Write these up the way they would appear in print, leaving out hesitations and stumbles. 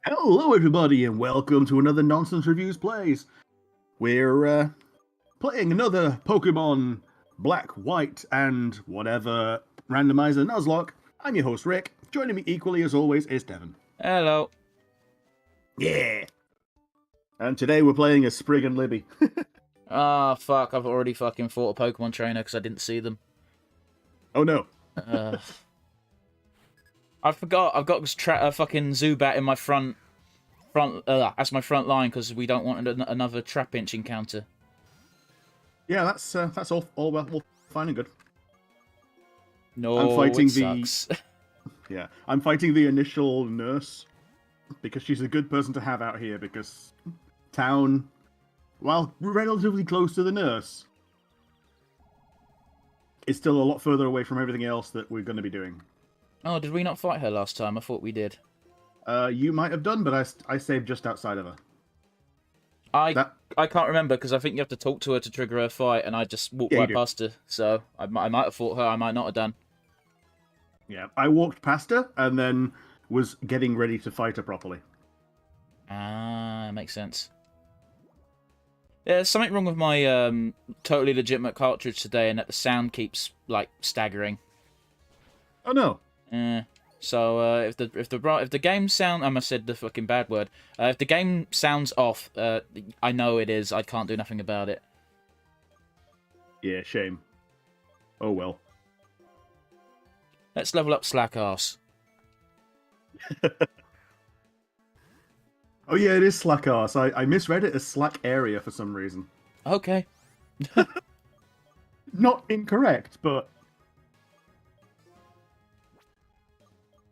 Hello, everybody, and welcome to another Nonsense Reviews Plays. We're playing another Pokemon Black, White, and whatever randomizer Nuzlocke. I'm your host, Rick. Joining me equally, as always, is Devon. Hello. Yeah! And today we're playing as Sprig and Libby. Ah, fuck, I've already fucking fought a Pokemon trainer because I didn't see them. Oh no. I forgot I've got a fucking Zubat in my front as my front line because we don't want another Trapinch encounter. Yeah, that's all well, fine and good. No, I'm fighting it sucks. I'm fighting the initial nurse because she's a good person to have out here because town, while relatively close to the nurse, is still a lot further away from everything else that we're going to be doing. Oh, did we not fight her last time? I thought we did. You might have done, but I saved just outside of her. I can't remember because I think you have to talk to her to trigger her fight, and I just walked right past her. So I might have fought her, I might not have done. Yeah, I walked past her and then was getting ready to fight her properly. Ah, makes sense. Yeah, there's something wrong with my totally legitimate cartridge today, and that the sound keeps like staggering. Oh no. So if the game sound, I almost said the fucking bad word. If the game sounds off, I know it is. I can't do nothing about it. Yeah, shame. Oh well. Let's level up Slack Arse. Oh yeah, it is Slack Arse. I misread it as Slack Area for some reason. Okay. Not incorrect, but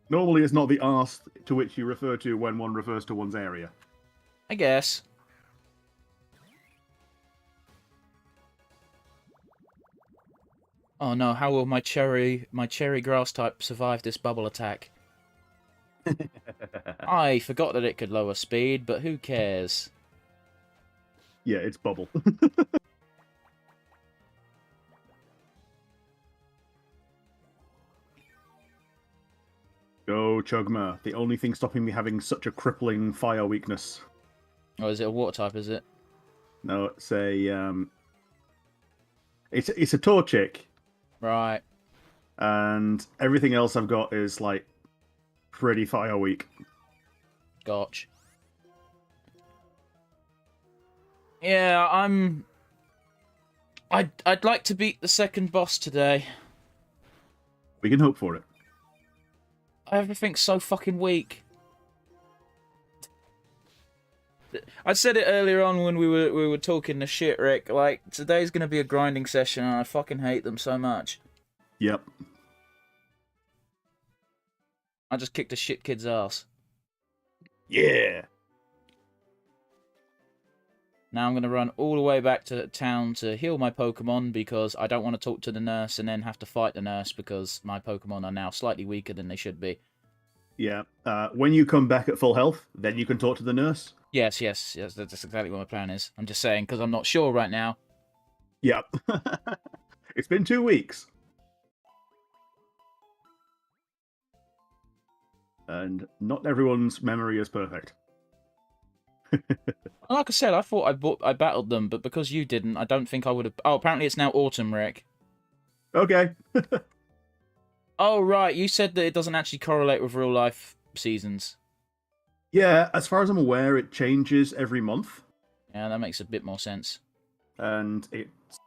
normally it's not the arse to which you refer to when one refers to one's area. I guess. Oh no, how will my cherry grass type survive this bubble attack? I forgot that it could lower speed, but who cares? Yeah, it's bubble. Go, Chugma. The only thing stopping me having such a crippling fire weakness. Oh, is it a water type, is it? No, it's a it's a Torchic. Right. And everything else I've got is like pretty fire weak. Gotch. Yeah, I'd like to beat the second boss today. We can hope for it. Everything's so fucking weak. I said it earlier on when we were talking the shit, Rick. Like, today's gonna be a grinding session, and I fucking hate them so much. Yep. I just kicked a shit kid's ass. Yeah. Now I'm gonna run all the way back to town to heal my Pokemon because I don't want to talk to the nurse and then have to fight the nurse because my Pokemon are now slightly weaker than they should be. Yeah. When you come back at full health, then you can talk to the nurse. Yes. That's exactly what my plan is. I'm just saying because I'm not sure right now. Yep. It's been 2 weeks. And not everyone's memory is perfect. Like I said, I thought I battled them, but because you didn't, I don't think I would have. Oh, apparently it's now autumn, Rick. Okay. Oh, right. You said that it doesn't actually correlate with real life seasons. Yeah, as far as I'm aware, it changes every month. Yeah, that makes a bit more sense. And it's...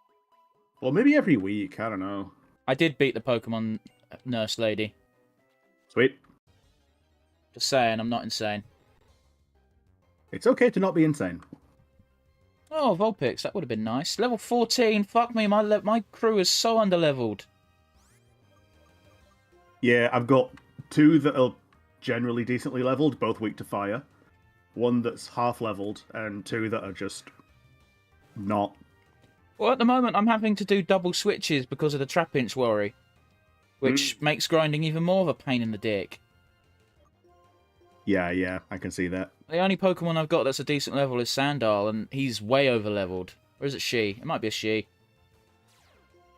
well, maybe every week. I don't know. I did beat the Pokemon nurse lady. Sweet. Just saying, I'm not insane. It's okay to not be insane. Oh, Vulpix, that would have been nice. Level 14, fuck me, my crew is so underleveled. Yeah, I've got 2 that are generally decently leveled, both weak to fire. 1 that's half leveled, and 2 that are just not. Well, at the moment, I'm having to do double switches because of the Trapinch worry, which makes grinding even more of a pain in the dick. Yeah, I can see that. The only Pokemon I've got that's a decent level is Sandal, and he's way over-leveled. Or is it she? It might be a she.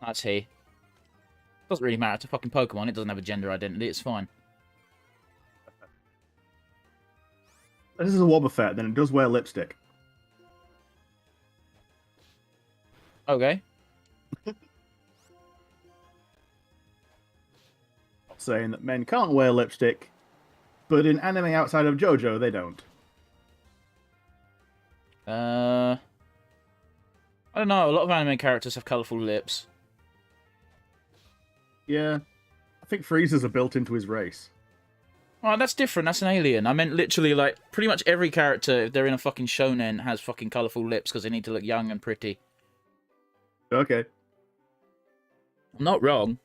That's he. Doesn't really matter. It's a fucking Pokemon. It doesn't have a gender identity. It's fine. This is a Wobbuffet, then it does wear lipstick. Okay. Saying that men can't wear lipstick, but in anime outside of JoJo, they don't. I don't know. A lot of anime characters have colourful lips. Yeah. I think Frieza's are built into his race. Oh, that's different. That's an alien. I meant literally, like, pretty much every character, if they're in a fucking shonen, has fucking colourful lips because they need to look young and pretty. Okay. I'm not wrong.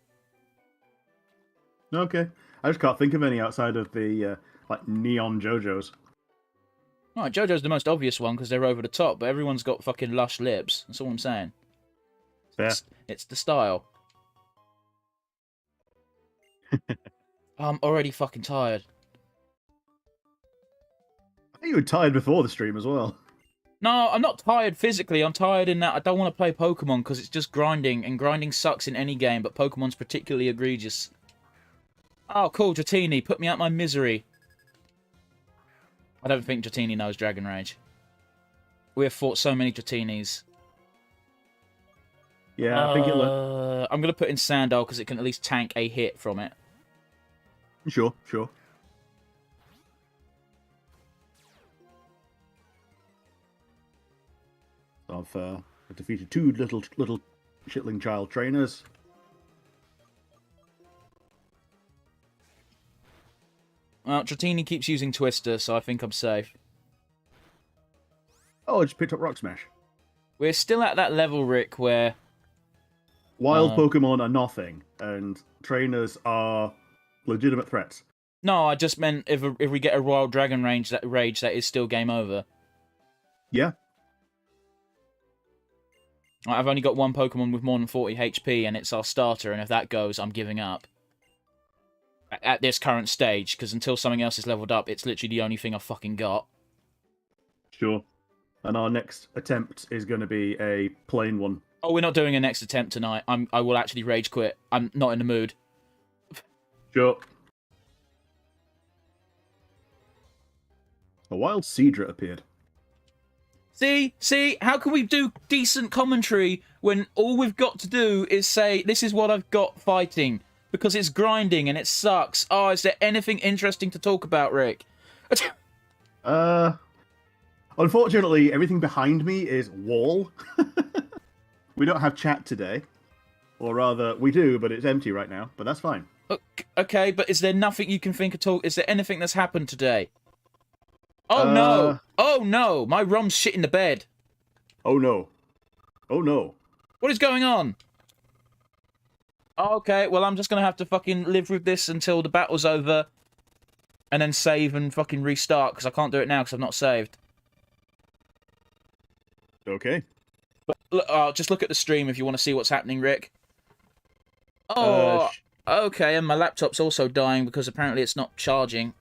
Okay. I just can't think of any outside of the, like, neon JoJo's. Right, JoJo's the most obvious one because they're over the top, but everyone's got fucking lush lips. That's all I'm saying. Yeah. It's the style. I'm already fucking tired. I think you were tired before the stream as well. No, I'm not tired physically. I'm tired in that I don't want to play Pokemon because it's just grinding, and grinding sucks in any game, but Pokemon's particularly egregious. Oh, cool, Dratini, put me out my misery. I don't think Dratini knows Dragon Rage. We have fought so many Dratinis. Yeah, I think it. I'm going to put in Sandile because it can at least tank a hit from it. Sure, sure. I've defeated two little shitling child trainers. Well, Dratini keeps using Twister, so I think I'm safe. Oh, I just picked up Rock Smash. We're still at that level, Rick, where... Wild Pokemon are nothing, and trainers are legitimate threats. No, I just meant if we get a Wild Dragon Rage, that is still game over. Yeah. I've only got one Pokemon with more than 40 HP, and it's our starter, and if that goes, I'm giving up. At this current stage, because until something else is leveled up, it's literally the only thing I've fucking got. Sure. And our next attempt is going to be a plain one. Oh, we're not doing a next attempt tonight. I will actually rage quit. I'm not in the mood. Sure. A wild Seadra appeared. See, how can we do decent commentary when all we've got to do is say, this is what I've got fighting, because it's grinding and it sucks. Oh, is there anything interesting to talk about, Rick? Unfortunately, everything behind me is wall. We don't have chat today. Or rather, we do, but it's empty right now, but that's fine. Okay, but is there nothing you can think at all? Is there anything that's happened today? Oh, no! Oh, no! My ROM's shit in the bed. Oh, no. Oh, no. What is going on? Okay, well, I'm just gonna have to fucking live with this until the battle's over. And then save and fucking restart, because I can't do it now because I've not saved. Okay. But just look at the stream if you want to see what's happening, Rick. Oh, okay, and my laptop's also dying because apparently it's not charging.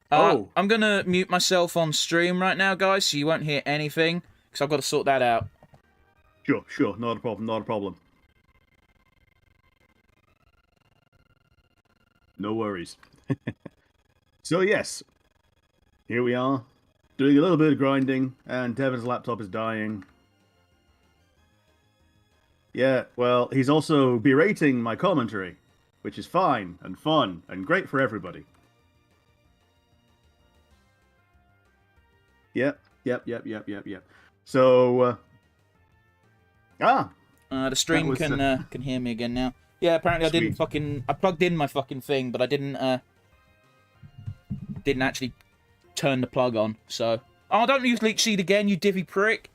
I'm going to mute myself on stream right now, guys, so you won't hear anything, because I've got to sort that out. Sure, not a problem, not a problem. No worries. So, yes, here we are, doing a little bit of grinding, and Devin's laptop is dying. Yeah, well, he's also berating my commentary, which is fine and fun and great for everybody. Yep. So, the stream can hear me again now. Yeah, apparently sweet. I plugged in my fucking thing, but I didn't actually turn the plug on, so... Oh, don't use Leech Seed again, you divvy prick!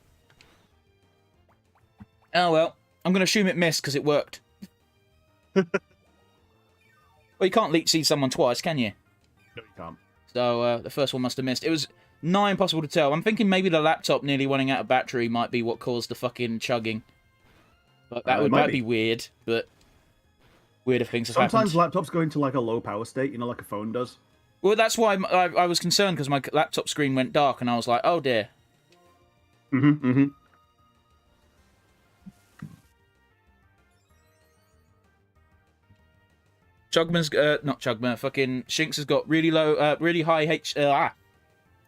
Oh well, I'm gonna assume it missed, because it worked. Well, you can't Leech Seed someone twice, can you? No, you can't. So, the first one must have missed. It was nigh impossible to tell. I'm thinking maybe the laptop nearly running out of battery might be what caused the fucking chugging. But that would be weird, but... Weirder things have happened. Sometimes laptops go into, like, a low power state, you know, like a phone does. Well, that's why I was concerned, because my laptop screen went dark, and I was like, oh dear. Chugman's, not Chugman, fucking Shinx has got really low, really high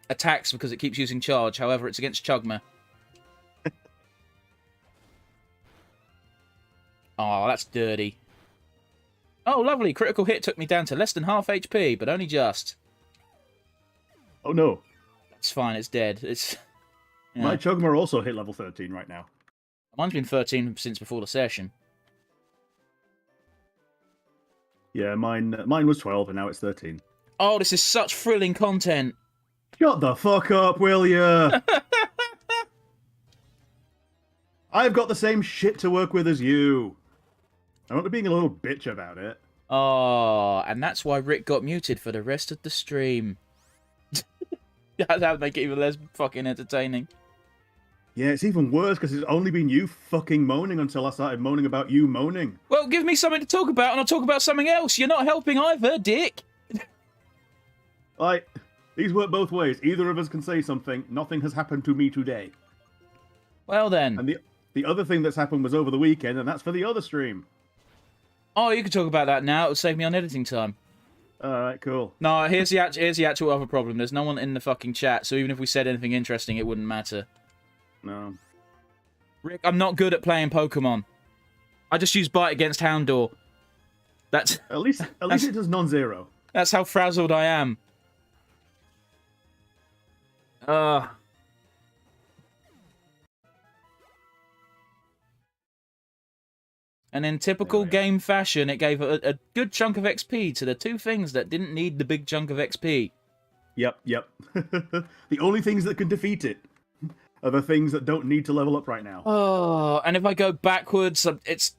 attacks because it keeps using charge. However, it's against Chugma. Oh, that's dirty. Oh, lovely. Critical hit took me down to less than half HP, but only just. Oh, no. It's fine. It's dead. It's... Yeah. My Chugma also hit level 13 right now. Mine's been 13 since before the session. Yeah, mine was 12 and now it's 13. Oh, this is such thrilling content. Shut the fuck up, will ya? I've got the same shit to work with as you. I'm not being a little bitch about it. Oh, and that's why Rick got muted for the rest of the stream. That would make it even less fucking entertaining. Yeah, it's even worse because it's only been you fucking moaning until I started moaning about you moaning. Well, give me something to talk about and I'll talk about something else. You're not helping either, dick. Like, these work both ways. Either of us can say something. Nothing has happened to me today. Well then. And the other thing that's happened was over the weekend, and that's for the other stream. Oh, you can talk about that now. It would save me on editing time. Alright, cool. No, here's the actual other problem. There's no one in the fucking chat, so even if we said anything interesting, it wouldn't matter. No. Rick, I'm not good at playing Pokemon. I just use Bite against Houndour. That's... At least it does non-zero. That's how frazzled I am. And in typical game fashion, it gave a good chunk of XP to the two things that didn't need the big chunk of XP. Yep. The only things that can defeat it are the things that don't need to level up right now. Oh, and if I go backwards, it's...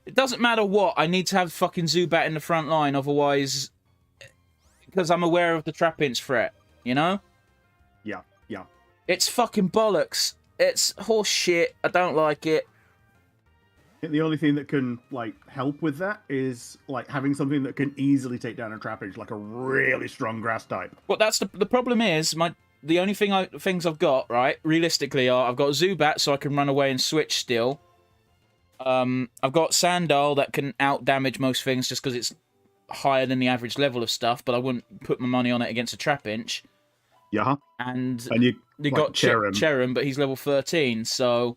It doesn't matter what, I need to have fucking Zubat in the front line, otherwise... Because I'm aware of the Trapinch threat, you know? Yeah. It's fucking bollocks. It's horse shit. I don't like it. I think the only thing that can, like, help with that is, like, having something that can easily take down a Trapinch, like a really strong grass type. Well, that's the problem is, the only things I've got, right, realistically, are I've got Zubat, so I can run away and switch still. I've got Sandal that can out-damage most things just because it's higher than the average level of stuff, but I wouldn't put my money on it against a Trapinch. Yeah. And you like, got Cherim, but he's level 13, so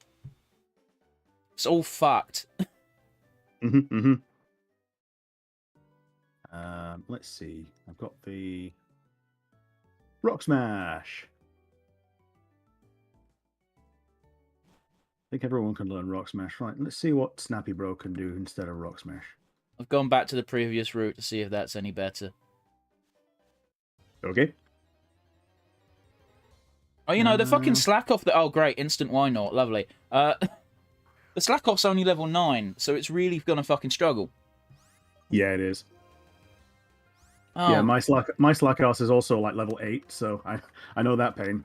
it's all fucked. Let's see. I've got the Rock Smash. I think everyone can learn Rock Smash, right? Let's see what Snappy Bro can do instead of Rock Smash. I've gone back to the previous route to see if that's any better. Okay. Oh, you know, the fucking slack off... Oh, great. Instant why not? Lovely. The slack off's only level 9, so it's really gonna fucking struggle. Yeah, it is. Oh. Yeah, my slack ass is also like level 8, so I know that pain.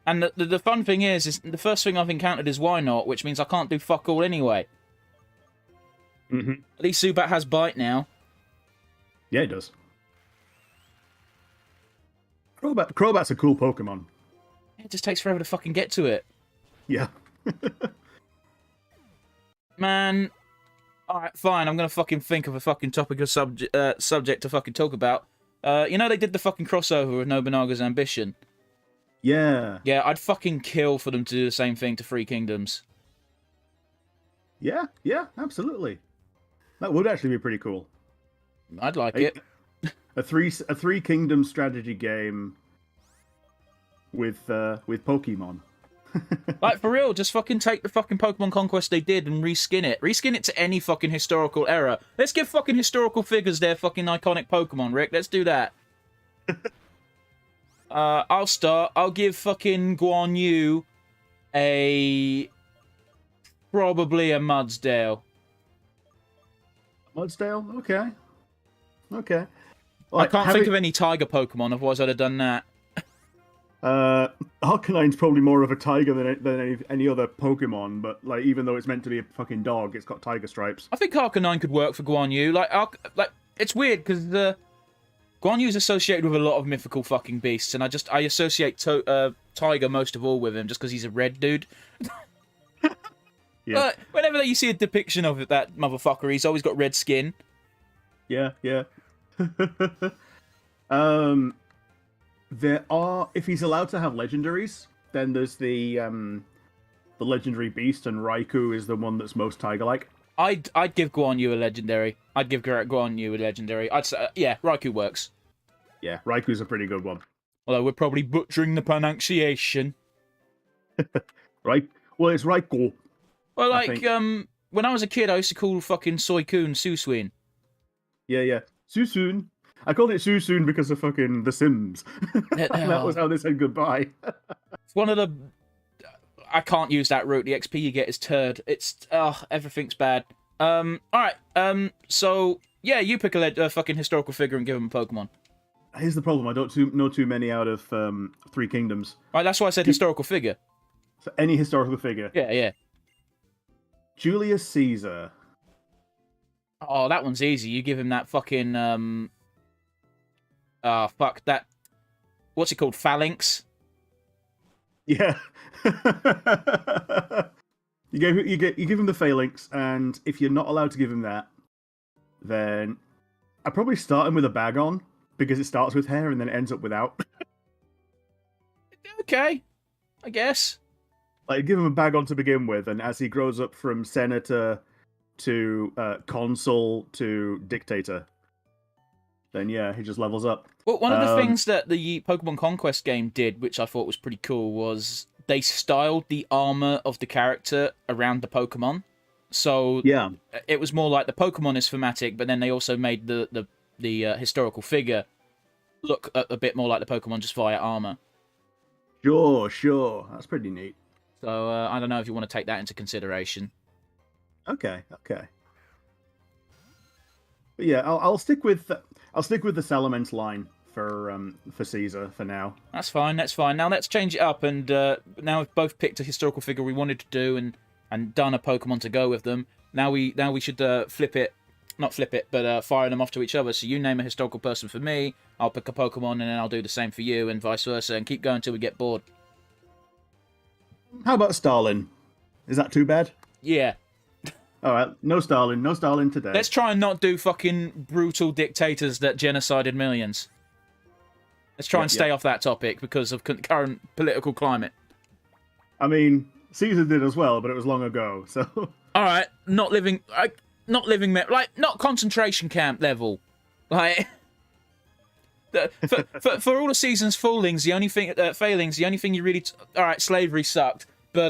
And the fun thing is the first thing I've encountered is why not, which means I can't do fuck all anyway. At least Zubat has Bite now. Yeah, it does. Crobat's a cool Pokemon. It just takes forever to fucking get to it. Yeah. Man. Alright, fine. I'm gonna fucking think of a fucking topic or subject to fucking talk about. You know they did the fucking crossover with Nobunaga's Ambition? Yeah. Yeah, I'd fucking kill for them to do the same thing to Three Kingdoms. Yeah, absolutely. That would actually be pretty cool. I'd like it. A three kingdom strategy game with Pokemon. Like, for real, just fucking take the fucking Pokemon Conquest they did and reskin it. Reskin it to any fucking historical era. Let's give fucking historical figures their fucking iconic Pokemon, Rick. Let's do that. I'll start. I'll give fucking Guan Yu probably a Mudsdale. Mudsdale? Okay. Like, I can't think of any Tiger Pokemon, otherwise I'd have done that. Arcanine's probably more of a tiger than any other Pokemon, but like even though it's meant to be a fucking dog, it's got tiger stripes. I think Arcanine could work for Guan Yu. Like it's weird because Guan Yu's associated with a lot of mythical fucking beasts, and I associate Tiger most of all with him just because he's a red dude. Yeah. But whenever you see a depiction of that motherfucker, he's always got red skin. Yeah. There are, if he's allowed to have legendaries, then there's the legendary beast, and Raikou is the one that's most tiger-like. I'd give Guan Yu a legendary. I'd give Guan Yu a legendary. I'd say, yeah, Raikou works. Yeah, Raikou's a pretty good one. Although we're probably butchering the pronunciation. Right? Well, it's Raikou. Well, like, when I was a kid, I used to call fucking Suicune Susuin. Yeah. Susun. I called it Susun because of fucking The Sims. That was how they said goodbye. It's one of the... I can't use that route. The XP you get is turd. It's... everything's bad. Alright, so... Yeah, you pick a fucking historical figure and give him a Pokemon. Here's the problem. I don't know too many out of Three Kingdoms. Right, that's why I said historical figure. So any historical figure. Yeah. Julius Caesar. Oh, that one's easy. You give him that fucking... fuck, that... What's it called? Phalanx? Yeah. you give him the phalanx, and if you're not allowed to give him that, then I'd probably start him with a bag on, because it starts with hair and then ends up without. Okay, I guess. Like, give him a bag on to begin with, and as he grows up from senator to consul to dictator, then yeah, he just levels up. Well, one of the things that the Pokemon Conquest game did, which I thought was pretty cool, was they styled the armor of the character around the Pokemon. So yeah, it was more like the Pokemon is thematic, but then they also made the historical figure look a bit more like the Pokemon just via armor. Sure. That's pretty neat. So I don't know if you want to take that into consideration. Okay. But yeah, I'll stick with the Salamence line for Caesar for now. That's fine. Now let's change it up, and now we've both picked a historical figure we wanted to do, and done a Pokemon to go with them. Now we should flip it, not flip it, but fire them off to each other. So you name a historical person for me, I'll pick a Pokemon, and then I'll do the same for you, and vice versa, and keep going until we get bored. How about Stalin? Is that too bad? Yeah. Alright, no Stalin today. Let's try and not do fucking brutal dictators that genocided millions. Let's try and stay off that topic because of current political climate. I mean, Caesar did as well, but it was long ago, so... Alright, not concentration camp level. Like... For all the season's failings, the only thing you really... Alright, slavery sucked, but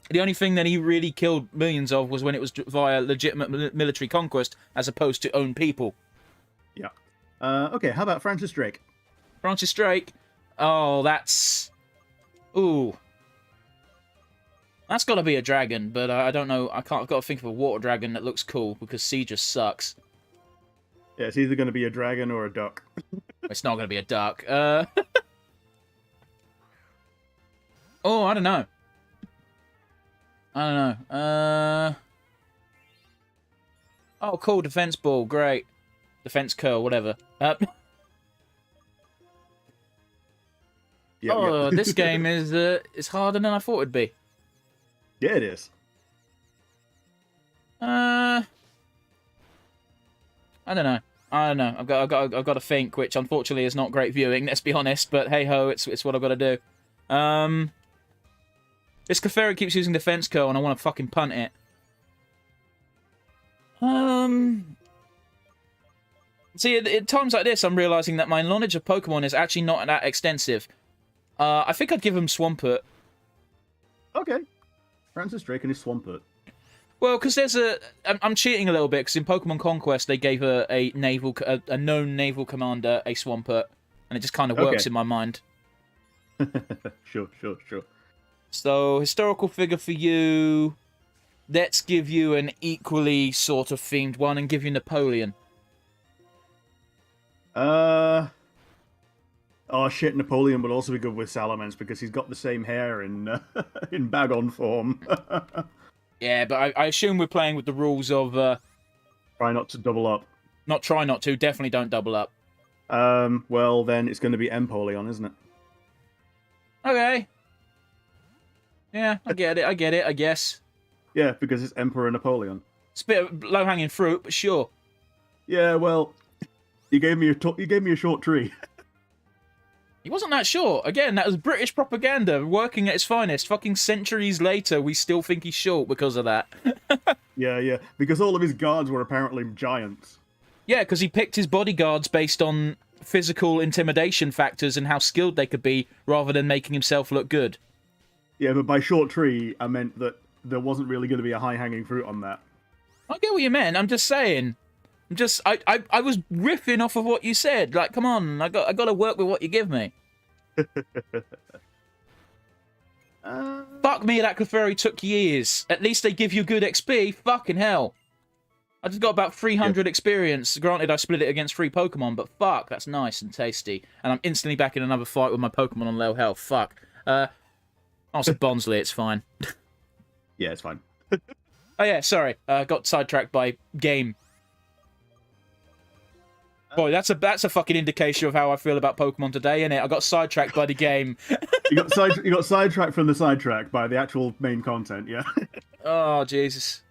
the only thing that he really killed millions of was when it was via legitimate military conquest, as opposed to own people. Yeah. Okay, how about Francis Drake? Francis Drake? Oh, that's... Ooh. That's got to be a dragon, but I don't know. I've got to think of a water dragon that looks cool, because sea just sucks. Yeah, it's either going to be a dragon or a duck. It's not going to be a duck. Oh, I don't know. Oh, cool, defense ball, great. Defense curl, whatever. This game is harder than I thought it'd be. Yeah, it is. I don't know. I've got to think, which unfortunately is not great viewing. Let's be honest. But hey ho, it's what I've got to do. This Clefairy keeps using defense curl, and I want to fucking punt it. See, at times like this, I'm realizing that my knowledge of Pokemon is actually not that extensive. I think I'd give him Swampert. Okay. Francis Drake and his Swampert. Well, because there's I'm cheating a little bit, because in Pokemon Conquest, they gave a known naval commander a Swampert, and it just kind of works in my mind. Sure. So, historical figure for you. Let's give you an equally sort of themed one and give you Napoleon. Oh shit, Napoleon would also be good with Salamence because he's got the same hair in in bag-on form. Yeah, but I assume we're playing with the rules of... Try not to double up. Not try not to, definitely don't double up. Well, then it's going to be Empoleon, isn't it? Okay. Yeah, I get it, I guess. Yeah, because it's Emperor Napoleon. It's a bit of low-hanging fruit, but sure. Yeah, well, you gave me a short tree. He wasn't that short. Again, that was British propaganda working at its finest. Fucking centuries later, we still think he's short because of that. Yeah. Because all of his guards were apparently giants. Yeah, because he picked his bodyguards based on physical intimidation factors and how skilled they could be, rather than making himself look good. Yeah, but by short tree, I meant that there wasn't really going to be a high-hanging fruit on that. I get what you meant. I'm just saying. I was riffing off of what you said. Like, come on, I got to work with what you give me. Fuck me, that Clefairy took years. At least they give you good XP. Fucking hell. I just got about 300 experience. Granted, I split it against 3 Pokemon, but fuck, that's nice and tasty. And I'm instantly back in another fight with my Pokemon on low health. Fuck. Also, Bonsley, it's fine. Yeah, it's fine. Oh yeah, sorry. Got sidetracked by game. Boy, that's a fucking indication of how I feel about Pokemon today, innit? I got sidetracked by the game. You got sidetracked from the sidetrack by the actual main content, yeah? Oh, Jesus.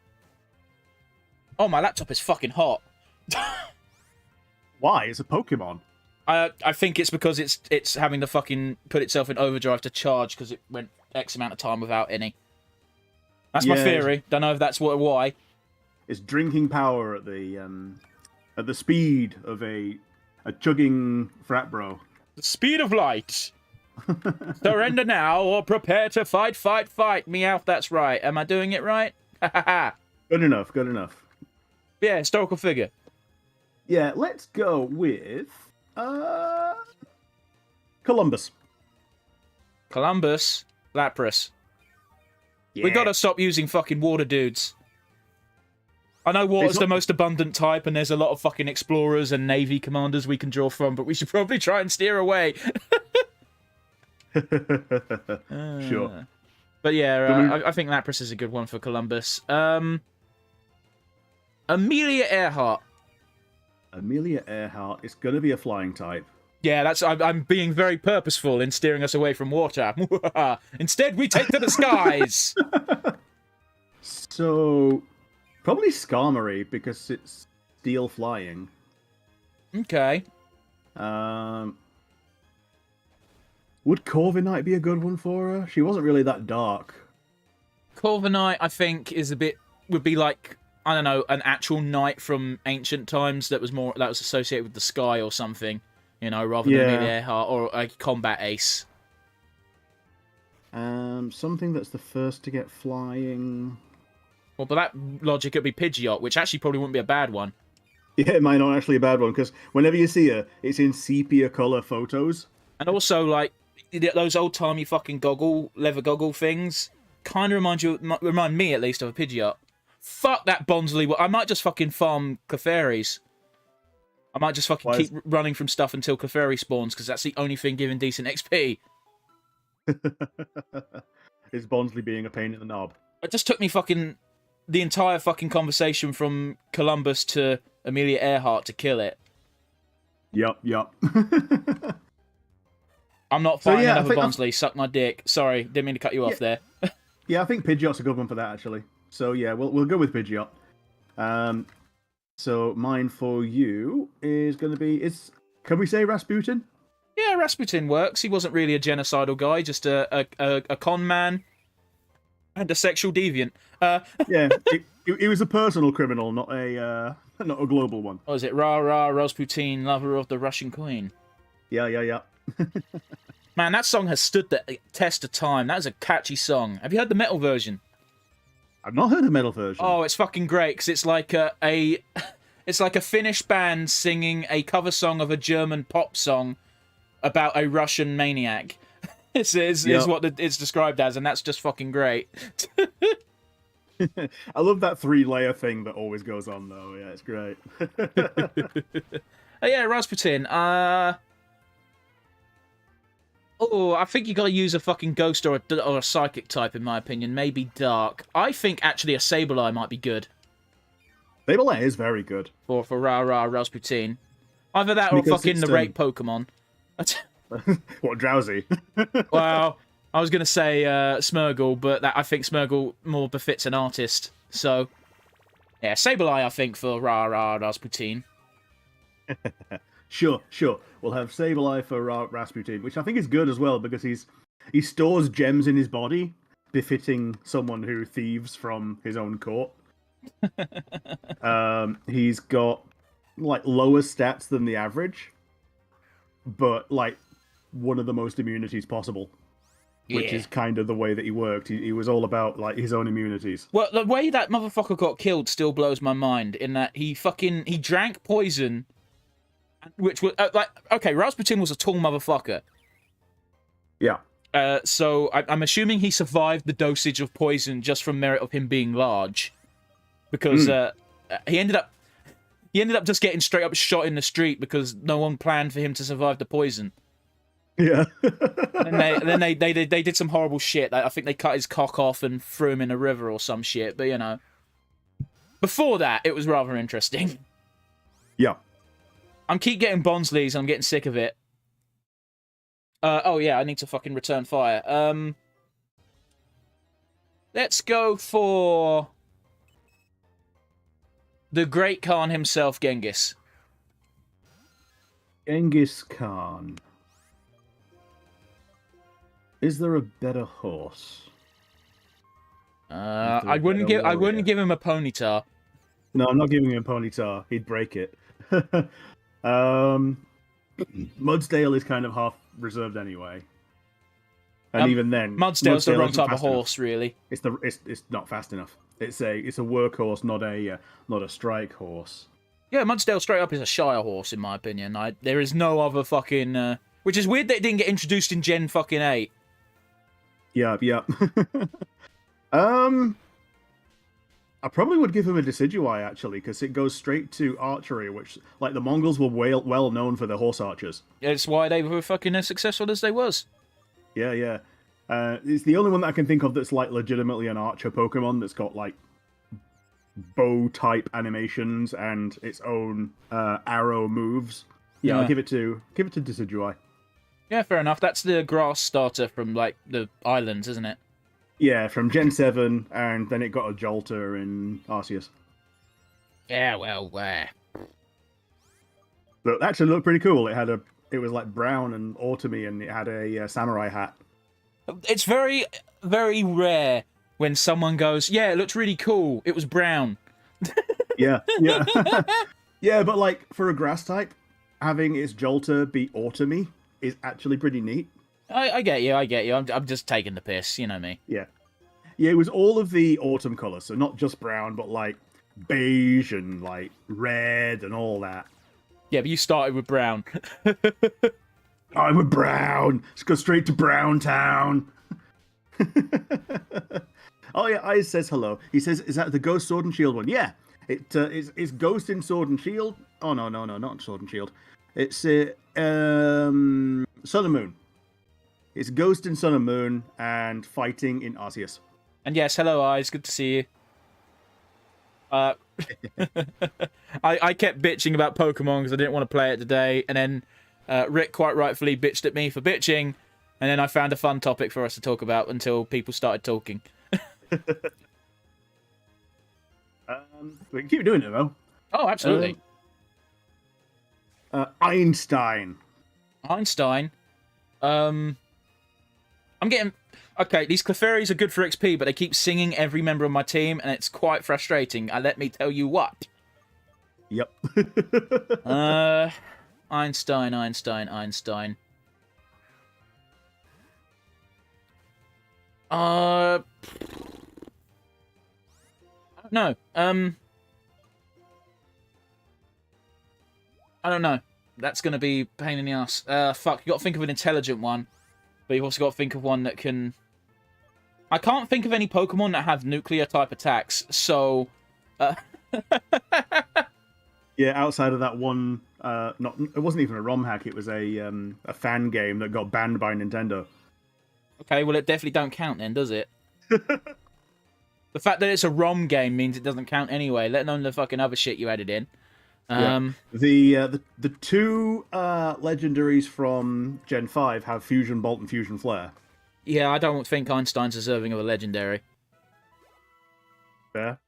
Oh, my laptop is fucking hot. Why? It's a Pokemon. I think it's because it's having to fucking put itself in overdrive to charge because it went X amount of time without any. That's my theory. Don't know if that's why. It's drinking power at the speed of a chugging frat bro. The speed of light. Surrender now or prepare to fight, fight, fight. Meowth, that's right. Am I doing it right? Ha ha ha. Good enough. Yeah, historical figure. Yeah, let's go with Columbus. Columbus, Lapras. Yeah. We gotta stop using fucking water dudes. I know water's the most abundant type, and there's a lot of fucking explorers and navy commanders we can draw from, but we should probably try and steer away. Sure. But yeah, I think Lapras is a good one for Columbus. Amelia Earhart. Amelia Earhart is going to be a flying type. Yeah, I'm being very purposeful in steering us away from water. Instead, we take to the skies. So, probably Skarmory because it's steel flying. Okay. Would Corviknight be a good one for her? She wasn't really that dark. Corviknight, I think, would be like, I don't know, an actual knight from ancient times that was associated with the sky or something, you know, rather than Amelia Earhart or a combat ace. Something that's the first to get flying. Well, by that logic, it'd be Pidgeot, which actually probably wouldn't be a bad one. Yeah, it might not actually a bad one because whenever you see her, it's in sepia color photos. And also, like, those old-timey fucking leather goggle things kind of remind me, at least, of a Pidgeot. Fuck that Bonsley. I might just fucking farm Clefairies. I might just fucking keep running from stuff until Clefairy spawns, because that's the only thing giving decent XP. Is Bonsley being a pain in the knob? It just took me fucking the entire fucking conversation from Columbus to Amelia Earhart to kill it. Yup. I'm not fighting another Bonsley. Suck my dick. Sorry, didn't mean to cut you off there. Yeah, I think Pidgeot's a good one for that, actually. So yeah, we'll go with Pidgeot. So mine for you is going to be... Can we say Rasputin? Yeah, Rasputin works. He wasn't really a genocidal guy, just a con man and a sexual deviant. Yeah, he was a personal criminal, not a global one. What was it? Rah rah Rasputin, lover of the Russian queen. Yeah. Man, that song has stood the test of time. That is a catchy song. Have you heard the metal version? I've not heard the metal version. Oh, it's fucking great because it's like it's like a Finnish band singing a cover song of a German pop song about a Russian maniac. is what it's described as, and that's just fucking great. I love that 3-layer thing that always goes on, though. Yeah, it's great. Oh, yeah, Rasputin. Oh, I think you got to use a fucking ghost or a psychic type, in my opinion. Maybe dark. I think actually a Sableye might be good. Sableye is very good. For rah-rah Rasputin. Either that or fucking the rape Pokemon. What, Drowsy? Well, I was going to say Smeargle, but I think Smeargle more befits an artist. So, yeah, Sableye, I think, for rah-rah Rasputin. Sure. We'll have Sableye for Rasputin, which I think is good as well because he stores gems in his body, befitting someone who thieves from his own court. He's got like lower stats than the average, but like one of the most immunities possible. Which is kind of the way that he worked. He was all about like his own immunities. Well, the way that motherfucker got killed still blows my mind. In that he drank poison, which was like, okay, Rasputin was a tall motherfucker. Yeah. So I'm assuming he survived the dosage of poison just from merit of him being large, because he ended up just getting straight up shot in the street because no one planned for him to survive the poison. Yeah. And then they did some horrible shit. I think they cut his cock off and threw him in a river or some shit. But you know, before that, it was rather interesting. Yeah. I'm keep getting Bonsleys. I'm getting sick of it. Oh yeah, I need to fucking return fire. Let's go for the Great Khan himself, Genghis. Genghis Khan. Is there a better horse? I wouldn't give him a Ponyta. No, I'm not giving him a Ponyta. He'd break it. Mudsdale is kind of half reserved anyway, and even then, Mudsdale's the wrong type of horse. Really, it's not fast enough. It's a workhorse, not a strike horse. Yeah, Mudsdale straight up is a Shire horse in my opinion. There is no other fucking. Which is weird that it didn't get introduced in Gen fucking 8. Yeah. I probably would give him a Decidueye, actually, because it goes straight to archery, which, like, the Mongols were well known for their horse archers. It's why they were fucking as successful as they was. Yeah. It's the only one that I can think of that's, like, legitimately an archer Pokemon that's got, like, bow-type animations and its own arrow moves. Yeah, I'll give it to Decidueye. Yeah, fair enough. That's the grass starter from, like, the islands, isn't it? Yeah, from Gen 7, and then it got a Jolter in Arceus. Yeah, well, But it actually looked pretty cool. It was like brown and autumny, and it had a samurai hat. It's very, very rare when someone goes, yeah, it looks really cool. It was brown. Yeah. Yeah, but like, for a grass type, having its Jolter be autumny is actually pretty neat. I get you. I'm just taking the piss, you know me. Yeah, it was all of the autumn colours, so not just brown, but like beige and like red and all that. Yeah, but you started with brown. I'm with brown. Let's go straight to Brown Town. Oh yeah, Ice says hello. He says, "Is that the Ghost Sword and Shield one?" Yeah, it's Ghost in Sword and Shield. Oh no, not Sword and Shield. It's Sun and Moon. It's Ghost in Sun and Moon and fighting in Arceus. And yes, hello, Eyes. Good to see you. I kept bitching about Pokemon because I didn't want to play it today, and then Rick quite rightfully bitched at me for bitching, and then I found a fun topic for us to talk about until people started talking. We can keep doing it, though. Oh, absolutely. Einstein. I'm getting... Okay, these Clefairies are good for XP, but they keep singing every member of my team, and it's quite frustrating. Let me tell you what. Yep. Einstein. I don't know. I don't know. That's going to be a pain in the ass. Fuck, you got to think of an intelligent one. But you've also got to think of one that can... I can't think of any Pokemon that have nuclear-type attacks, so... Yeah, outside of that one... it wasn't even a ROM hack, it was a fan game that got banned by Nintendo. Okay, well, it definitely don't count then, does it? The fact that it's a ROM game means it doesn't count anyway, let alone the fucking other shit you added in. The two legendaries from Gen 5 have Fusion Bolt and Fusion Flare. Yeah, I don't think Einstein's deserving of a legendary. Fair.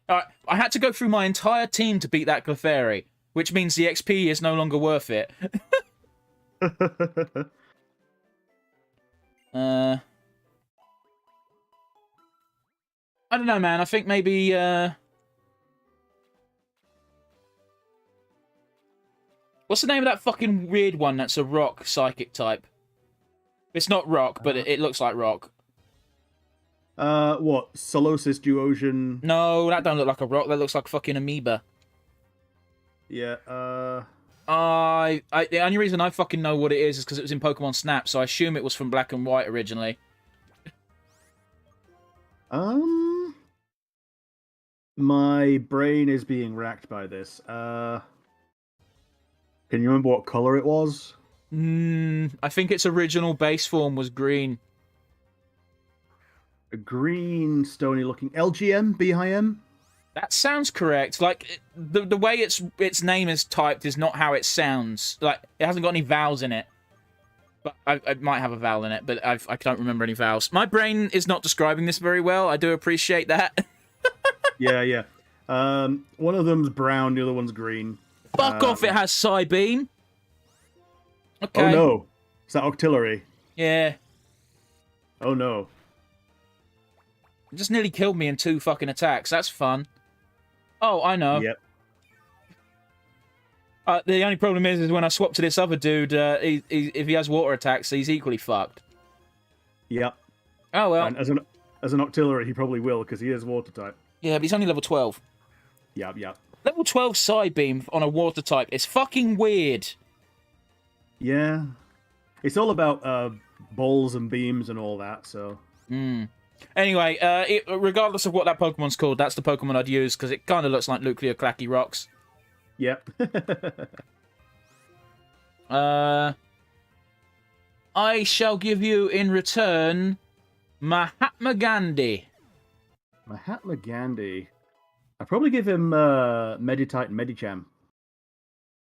Alright, I had to go through my entire team to beat that Clefairy. which means the XP is no longer worth it. I don't know, man. I think maybe what's the name of that fucking weird one that's a rock psychic type? It's not rock, but it looks like rock. What? Solosis Duosion? No, that don't look like a rock. That looks like a fucking amoeba. Yeah, the only reason I fucking know what it is because it was in Pokemon Snap, so I assume it was from Black and White originally. My brain is being racked by this. Can you remember what color it was? I think its original base form was green. A green, stony-looking LGM, BIM? That sounds correct. Like, the way its name is typed is not how it sounds. Like, it hasn't got any vowels in it. But I might have a vowel in it, but I don't remember any vowels. My brain is not describing this very well. I do appreciate that. Yeah. One of them's brown, the other one's green. Fuck off, it has Psybeam. Okay. Oh no. Is that Octillery? Yeah. Oh no. It just nearly killed me in 2 fucking attacks. That's fun. Oh, I know. Yep. The only problem is when I swap to this other dude, if he has water attacks, he's equally fucked. Yep. Oh, well. And as an Octillery, he probably will, because he is water type. Yeah, but he's only level 12. Yep. Level 12 Psybeam on a water type is fucking weird. Yeah. It's all about balls and beams and all that, so... Anyway, regardless of what that Pokemon's called, that's the Pokemon I'd use, because it kind of looks like nuclear clacky rocks. Yep. I shall give you in return Mahatma Gandhi. Mahatma Gandhi. I'd probably give him Meditite and Medicham.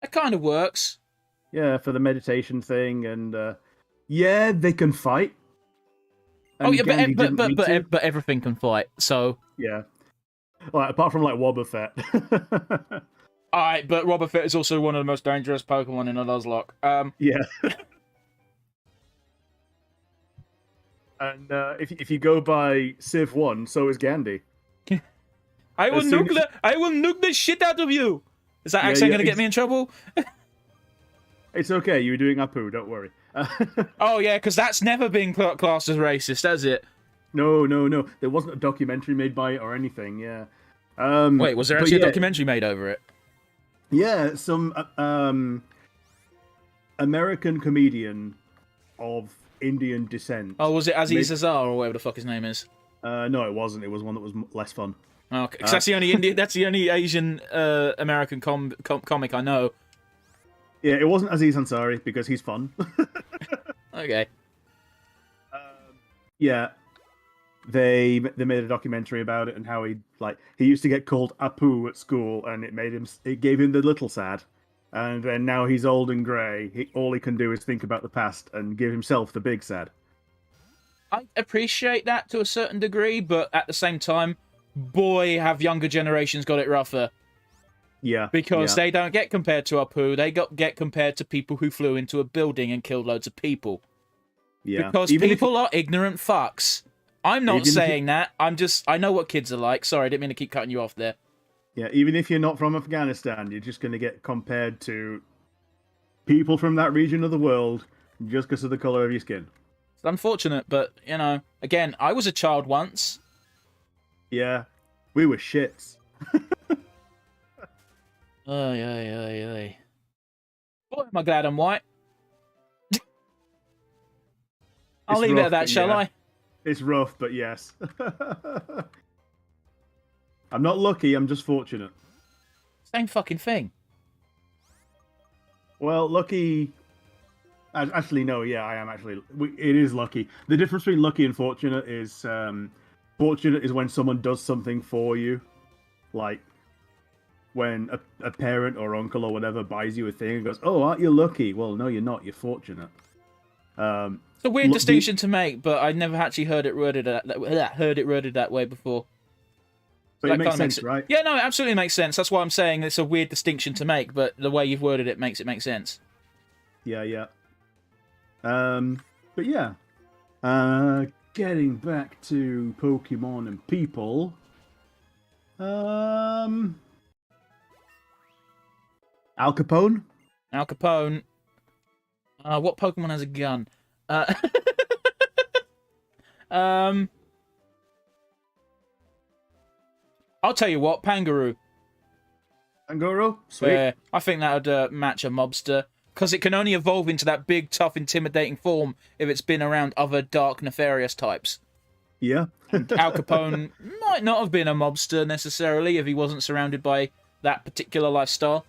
That kind of works. Yeah, for the meditation thing, and yeah, they can fight. And but everything can fight, so... Yeah. Well, apart from, like, Wobbuffet. Alright, but Wobbuffet is also one of the most dangerous Pokemon in a Nuzlocke. Yeah. And if you go by Civ 1, so is Gandhi. I will nuke the shit out of you! Is that accent going to get me in trouble? It's okay, you were doing Apu, don't worry. Oh, yeah, because that's never been classed as racist, has it? No. There wasn't a documentary made by it or anything, yeah. Wait, was there actually a documentary made over it? Yeah, some American comedian of Indian descent. Oh, was it Aziz Azar or whatever the fuck his name is? No, it wasn't. It was one that was less fun. Okay, because that's the only that's the only Asian American comic I know. Yeah, it wasn't Aziz Ansari because he's fun. Okay. Yeah, they made a documentary about it and how he used to get called Apu at school and it gave him the little sad, and then now he's old and grey. All he can do is think about the past and give himself the big sad. I appreciate that to a certain degree, but at the same time, boy, have younger generations got it rougher. Yeah. Because they don't get compared to Apu, they get compared to people who flew into a building and killed loads of people. Yeah. Because people are ignorant fucks. I'm not saying that. I know what kids are like. Sorry, I didn't mean to keep cutting you off there. Yeah, even if you're not from Afghanistan, you're just going to get compared to people from that region of the world just because of the colour of your skin. It's unfortunate, but, you know, again, I was a child once. Yeah, we were shits. Ay. Boy, am I glad I'm white. I'll leave it at that, shall I? It's rough, but yes. I'm not lucky, I'm just fortunate. Same fucking thing. Well, lucky... Actually, no, yeah, I am actually... It is lucky. The difference between lucky and fortunate is... fortunate is when someone does something for you. Like, when a parent or uncle or whatever buys you a thing and goes, oh, aren't you lucky? Well, no, you're not. You're fortunate. It's a weird distinction to make, but I never actually heard it worded that way before. But it makes sense, right? Yeah, no, it absolutely makes sense. That's why I'm saying it's a weird distinction to make, but the way you've worded it makes sense. Yeah, yeah. But yeah. Getting back to Pokemon and people. Al Capone? Al Capone. What Pokemon has a gun? I'll tell you what, Pangaroo. Pangaroo? Sweet. Yeah, I think that would match a mobster. Because it can only evolve into that big, tough, intimidating form if it's been around other dark, nefarious types. Yeah. Al Capone might not have been a mobster necessarily if he wasn't surrounded by that particular lifestyle.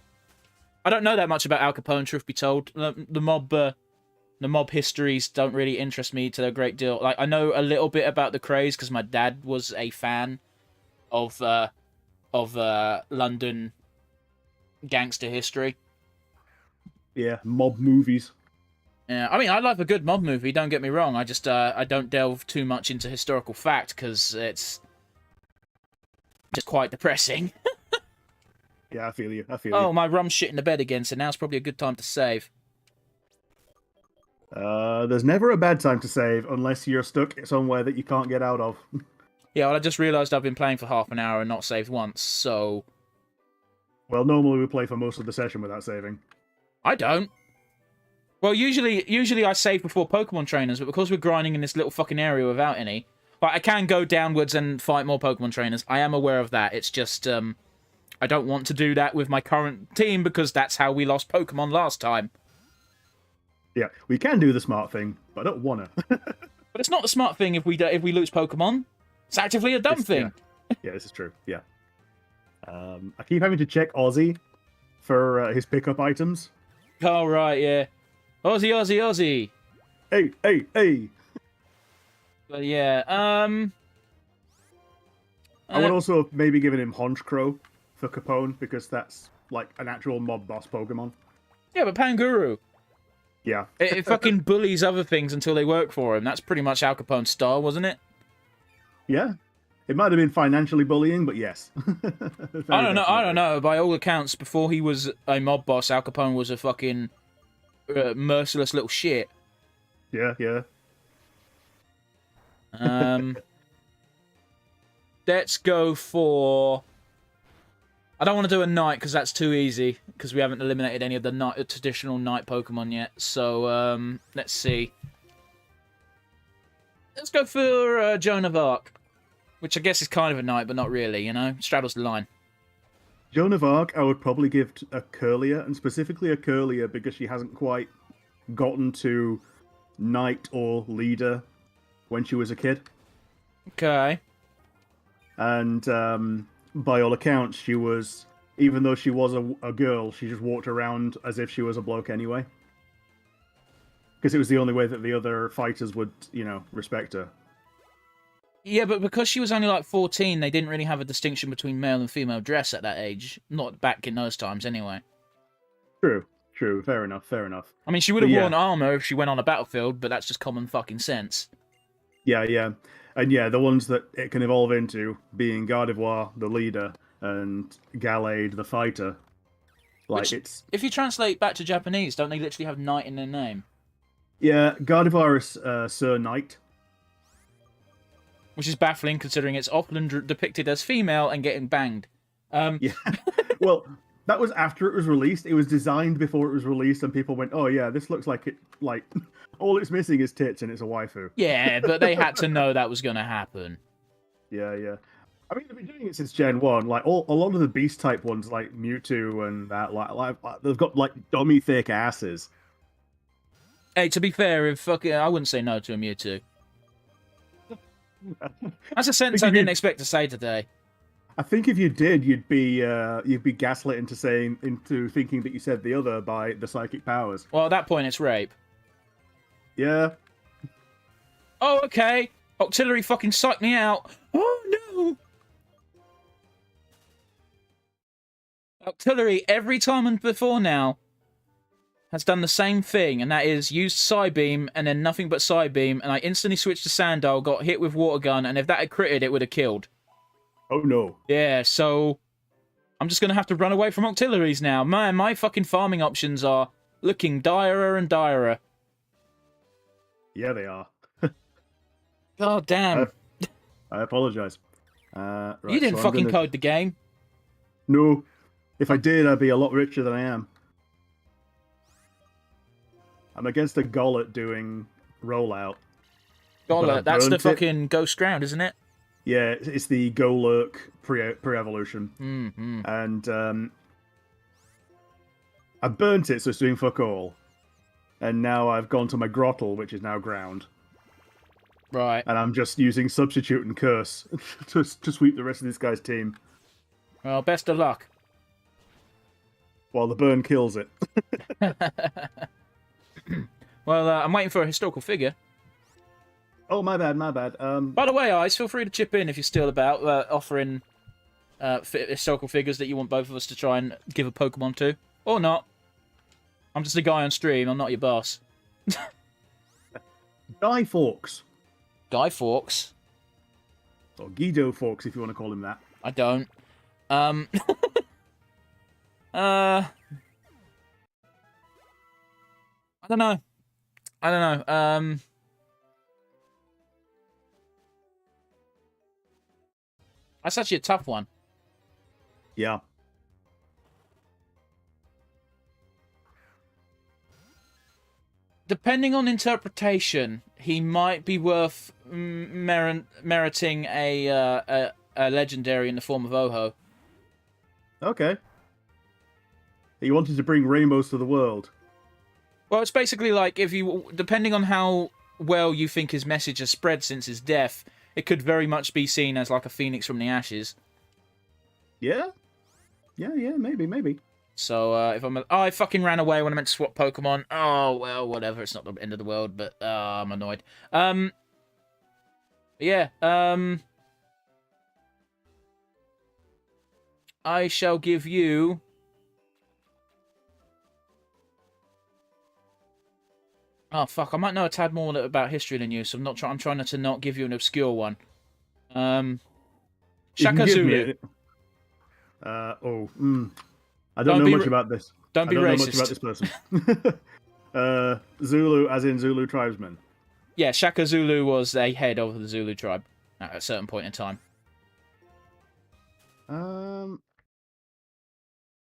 I don't know that much about Al Capone, truth be told. The mob histories don't really interest me to a great deal. Like, I know a little bit about the craze because my dad was a fan of London gangster history. Yeah, mob movies. Yeah, I mean, I love a good mob movie, don't get me wrong. I just, I don't delve too much into historical fact, because it's just quite depressing. Yeah, I feel you, Oh, my rum's shit in the bed again, so now's probably a good time to save. There's never a bad time to save, unless you're stuck somewhere that you can't get out of. Yeah, well, I just realised I've been playing for half an hour and not saved once, so... Well, normally we play for most of the session without saving. I don't. Well, usually I save before Pokemon trainers, but because we're grinding in this little fucking area without any, but I can go downwards and fight more Pokemon trainers. I am aware of that. It's just, I don't want to do that with my current team because that's how we lost Pokemon last time. Yeah, we can do the smart thing, but I don't wanna. But it's not the smart thing if we lose Pokemon. It's actively a dumb thing. Yeah, this is true. Yeah. I keep having to check Ozzy for his pickup items. Oh, right, yeah. Ozzy, Ozzy, Ozzy. Hey, hey, hey. But yeah, I would also have maybe given him Honchkrow for Capone, because that's like an actual mob boss Pokemon. Yeah, but Panguru. Yeah. It fucking bullies other things until they work for him. That's pretty much Al Capone's style, wasn't it? Yeah. It might have been financially bullying, but yes. I don't know. By all accounts, before he was a mob boss, Al Capone was a fucking merciless little shit. Yeah, yeah. Let's go for... I don't want to do a knight because that's too easy, because we haven't eliminated any of the traditional knight Pokemon yet. So, let's see. Let's go for Joan of Arc, which I guess is kind of a knight, but not really, you know? Straddles the line. Joan of Arc, I would probably give a Curlier, and specifically a Curlier because she hasn't quite gotten to knight or leader when she was a kid. Okay. And by all accounts, she was, even though she was a girl, she just walked around as if she was a bloke anyway. Because it was the only way that the other fighters would, you know, respect her. Yeah, but because she was only like 14, they didn't really have a distinction between male and female dress at that age. Not back in those times, anyway. True, true. Fair enough, fair enough. I mean, she would have worn armor if she went on a battlefield, but that's just common fucking sense. Yeah, yeah. And yeah, the ones that it can evolve into, being Gardevoir, the leader, and Gallade, the fighter. Like, Which, it's... if you translate back to Japanese, don't they literally have knight in their name? Yeah, Gardevoir is Sir Knight. Which is baffling, considering it's often depicted as female and getting banged. Yeah. Well, that was after it was released. It was designed before it was released, and people went, "Oh yeah, this looks like it. Like, all it's missing is tits, and it's a waifu." Yeah, but they had to know that was going to happen. Yeah, yeah. I mean, they've been doing it since Gen 1. Like, a lot of the beast type ones, like Mewtwo and that, like they've got like dummy thick asses. Hey, to be fair, I wouldn't say no to a Mewtwo. That's a sentence I didn't expect to say today. I think if you did, you'd be gaslit into thinking that you said the other by the psychic powers. Well, at that point, it's rape. Yeah. Oh, okay. Octillery fucking psyched me out. Oh no. Octillery every time and before now has done the same thing, and that is used Psybeam and then nothing but Psybeam, and I instantly switched to Sandile, got hit with Water Gun, and if that had critted, it would have killed. Oh no. Yeah, so I'm just going to have to run away from Octilleries now. Man, my fucking farming options are looking direr and direr. Yeah, they are. God damn. I apologize. You Right, didn't so fucking code the game. No. If I did, I'd be a lot richer than I am. I'm against a Gollet doing rollout. Gollet, that's the burnt it. fucking ghost ground, isn't it? Yeah, it's the Golurk pre-evolution. Mm-hmm. And I burnt it, so it's doing fuck all. And now I've gone to my Grottle, which is now ground. Right. And I'm just using Substitute and Curse to sweep the rest of this guy's team. Well, best of luck. While the burn kills it. Well, I'm waiting for a historical figure. Oh, my bad, my bad. By the way, Ice, feel free to chip in if you're still about offering historical figures that you want both of us to try and give a Pokemon to. Or not. I'm just a guy on stream, I'm not your boss. Guy Fawkes. Guy Fawkes. Or Guido Fawkes, if you want to call him that. I don't. I don't know. That's actually a tough one. Yeah. Depending on interpretation, he might be worth meriting a legendary in the form of Oho. Okay. He wanted to bring rainbows to the world. Well, it's basically like if you, depending on how well you think his message has spread since his death, it could very much be seen as like a phoenix from the ashes. Yeah? Yeah, maybe. So, if I'm... Oh, I fucking ran away when I meant to swap Pokemon. Oh, well, whatever. It's not the end of the world, but I'm annoyed. Yeah, I shall give you... Oh, fuck. I might know a tad more about history than you, so I'm trying to not give you an obscure one. Shaka Zulu. I don't know much about this. Don't be racist. I don't know much about this person. Zulu, as in Zulu tribesman. Yeah, Shaka Zulu was a head of the Zulu tribe at a certain point in time.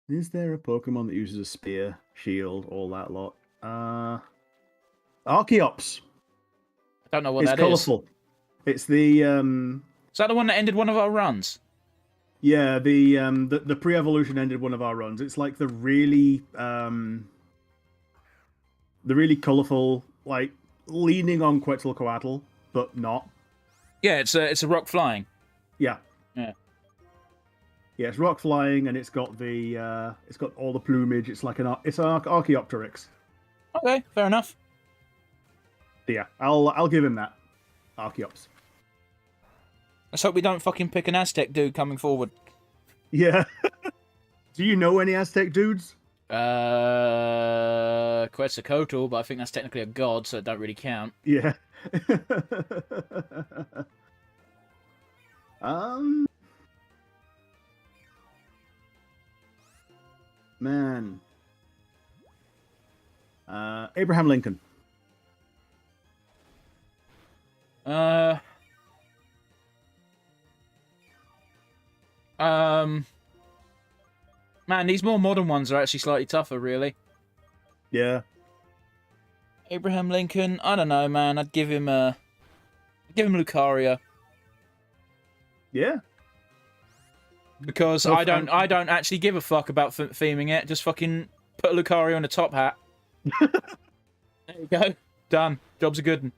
Is there a Pokemon that uses a spear, shield, all that lot? Archeops. I don't know what it's that colourful. It's the Is that the one that ended one of our runs? Yeah, the pre-evolution ended one of our runs. It's like the really colourful, like leaning on Quetzalcoatl, but not. Yeah, it's a rock flying. Yeah. Yeah. Yeah, it's rock flying, and it's got all the plumage. It's like it's an Archaeopteryx. Okay, fair enough. Yeah, I'll give him that. Archeops. Let's hope we don't fucking pick an Aztec dude coming forward. Yeah. Do you know any Aztec dudes? Quetzalcoatl, but I think that's technically a god, so it don't really count. Yeah. Man. Abraham Lincoln. Man, these more modern ones are actually slightly tougher, really. Yeah. Abraham Lincoln, I don't know, man. I'd give him Lucario. Yeah. Because I don't actually give a fuck about theming it. Just fucking put a Lucario in a top hat. There you go. Done. Job's a good one.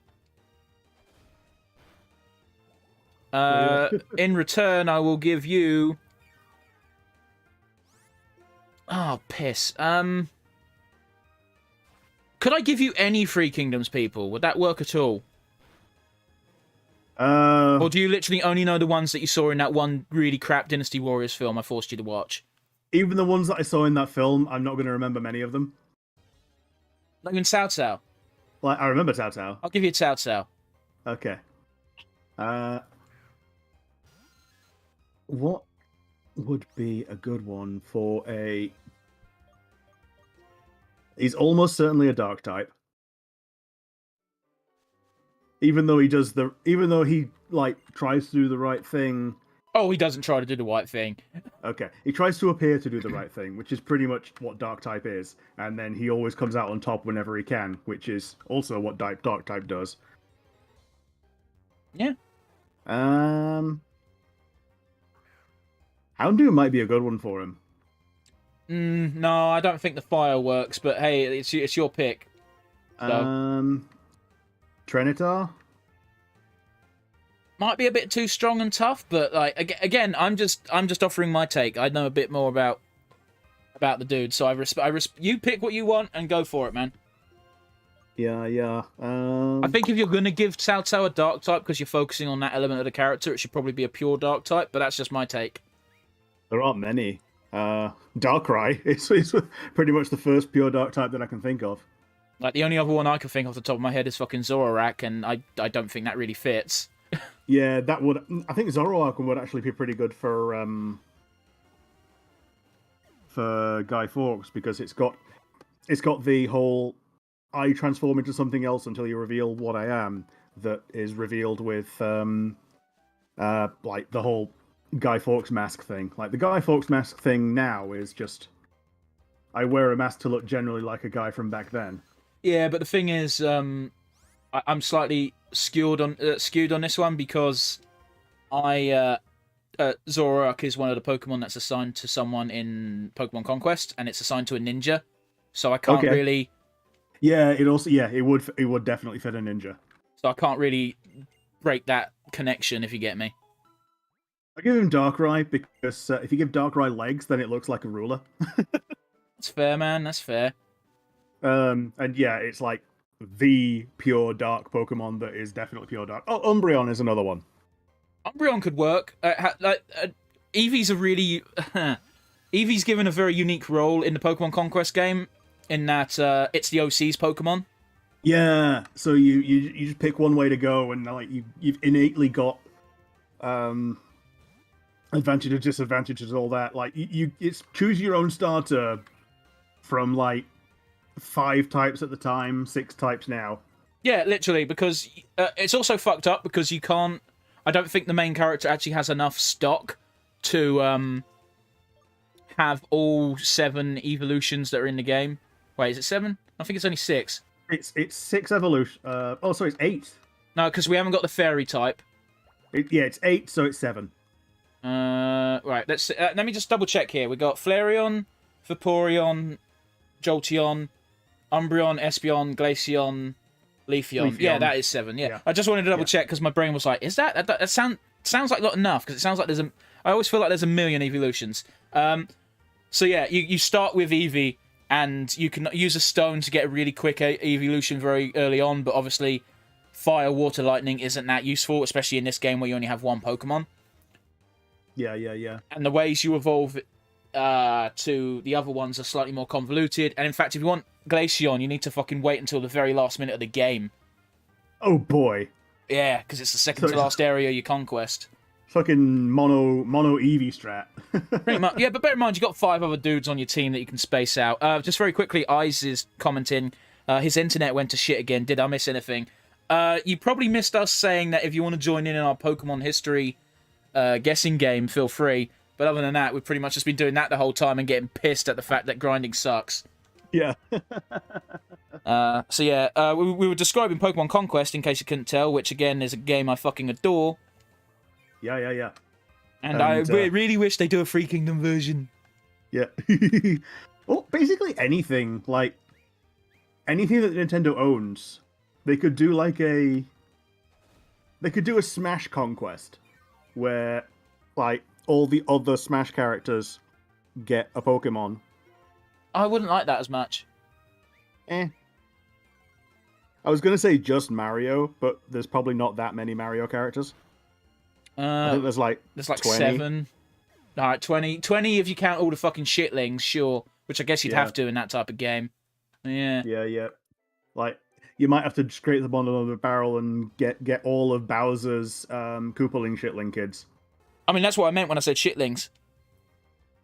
In return, I will give you... Oh, piss. Could I give you any Free Kingdoms people? Would that work at all? Or do you literally only know the ones that you saw in that one really crap Dynasty Warriors film I forced you to watch? Even the ones that I saw in that film, I'm not going to remember many of them. Like in Cao Cao? Like, I remember Cao Cao. I'll give you Cao Cao. Okay. What would be a good one for a... He's almost certainly a dark type. Even though he like tries to do the right thing. Oh, he doesn't try to do the right thing. Okay, he tries to appear to do the right thing, which is pretty much what dark type is, and then he always comes out on top whenever he can, which is also what dark type does. Yeah. Houndoom might be a good one for him. No, I don't think the fire works, but hey, it's your pick. So. Trinitar might be a bit too strong and tough, but like again, I'm just offering my take. I know a bit more about the dude, so you pick what you want and go for it, man. Yeah. I think if you're gonna give Cao Cao a dark type because you're focusing on that element of the character, it should probably be a pure dark type. But that's just my take. There aren't many. Darkrai is pretty much the first pure dark type that I can think of. Like, the only other one I can think off the top of my head is fucking Zoroark, and I don't think that really fits. Yeah, that would... I think Zoroark would actually be pretty good for Guy Fawkes, because it's got the whole I transform into something else until you reveal what I am, that is revealed with like the whole Guy Fawkes mask thing. Like, the Guy Fawkes mask thing now is just I wear a mask to look generally like a guy from back then. Yeah, but the thing is, I'm slightly skewed on this one because Zoroark is one of the Pokemon that's assigned to someone in Pokemon Conquest, and it's assigned to a ninja, so I can't really. Yeah, it would definitely fit a ninja. So I can't really break that connection, if you get me. I give him Darkrai because if you give Darkrai legs, then it looks like a ruler. That's fair, man. That's fair. And yeah, it's like the pure dark Pokemon that is definitely pure dark. Oh, Umbreon is another one. Umbreon could work. Eevee's a really... Eevee's given a very unique role in the Pokemon Conquest game, in that it's the OC's Pokemon. Yeah, so you just pick one way to go, and like you've innately got advantages, disadvantages, all that. Like it's choose your own starter from like 5 types at the time, 6 types now. Yeah, literally, because it's also fucked up because you can't... I don't think the main character actually has enough stock to have all 7 evolutions that are in the game. Wait, is it 7? I think it's only 6. It's 6 evolution. Sorry, it's 8. No, because we haven't got the fairy type. It's 8, so it's 7. Right, let me just double check here. We got Flareon, Vaporeon, Jolteon, Umbreon, Espeon, Glaceon, Leafeon. Yeah, that is 7. Yeah. I just wanted to double check because my brain was like, "Is that sounds like not enough?" Because it sounds like I always feel like there's a million evolutions. So yeah, you start with Eevee, and you can use a stone to get a really quick evolution very early on. But obviously, Fire, Water, Lightning isn't that useful, especially in this game where you only have one Pokemon. Yeah. And the ways you evolve to the other ones are slightly more convoluted. And in fact, if you want Glaceon, you need to fucking wait until the very last minute of the game. Oh boy. Yeah, because it's the second to last area you conquest. Fucking mono Eevee strat. Pretty much. Yeah, but bear in mind, you've got 5 other dudes on your team that you can space out. Just very quickly, Eyes is commenting, his internet went to shit again. Did I miss anything? You probably missed us saying that if you want to join in our Pokemon history guessing game, feel free. But other than that, we've pretty much just been doing that the whole time and getting pissed at the fact that grinding sucks. Yeah. So yeah, we were describing Pokemon Conquest, in case you couldn't tell, which again is a game I fucking adore. Yeah. And I really wish they do a Free Kingdom version. Yeah. Well, basically anything that Nintendo owns, they could do a Smash Conquest, where like all the other Smash characters get a Pokemon. I wouldn't like that as much. I was going to say just Mario, but there's probably not that many Mario characters. I think there's like 20. 7. Alright, 20 if you count all the fucking shitlings, sure. Which I guess you'd have to in that type of game. Yeah. Like, you might have to scrape the bottom of the barrel and get all of Bowser's Koopaling shitling kids. I mean, that's what I meant when I said shitlings.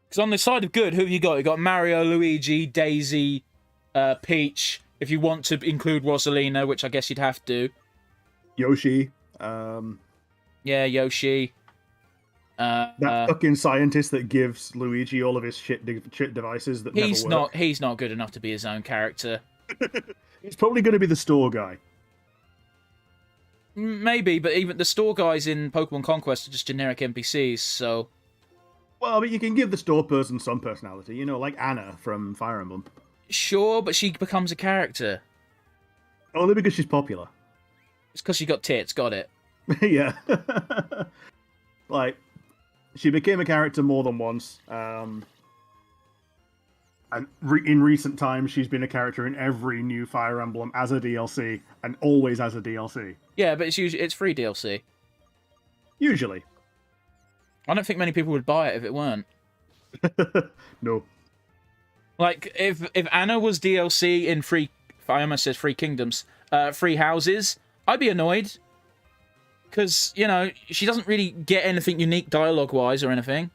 Because on the side of good, who have you got? You got Mario, Luigi, Daisy, Peach. If you want to include Rosalina, which I guess you'd have to. Yoshi. Yeah, Yoshi. That fucking scientist that gives Luigi all of his shit devices that never work. He's not good enough to be his own character. He's probably going to be the store guy. Maybe, but even the store guys in Pokemon Conquest are just generic NPCs, so... Well, but you can give the store person some personality, you know, like Anna from Fire Emblem. Sure, but she becomes a character. Only because she's popular. It's because she got tits, got it. Yeah. Like, she became a character more than once. And in recent times, she's been a character in every new Fire Emblem as a DLC, and always as a DLC. Yeah, but it's free DLC. Usually. I don't think many people would buy it if it weren't. No. Like, if Anna was DLC in I almost said Free Kingdoms, Free Houses, I'd be annoyed. Because, you know, she doesn't really get anything unique dialogue-wise or anything.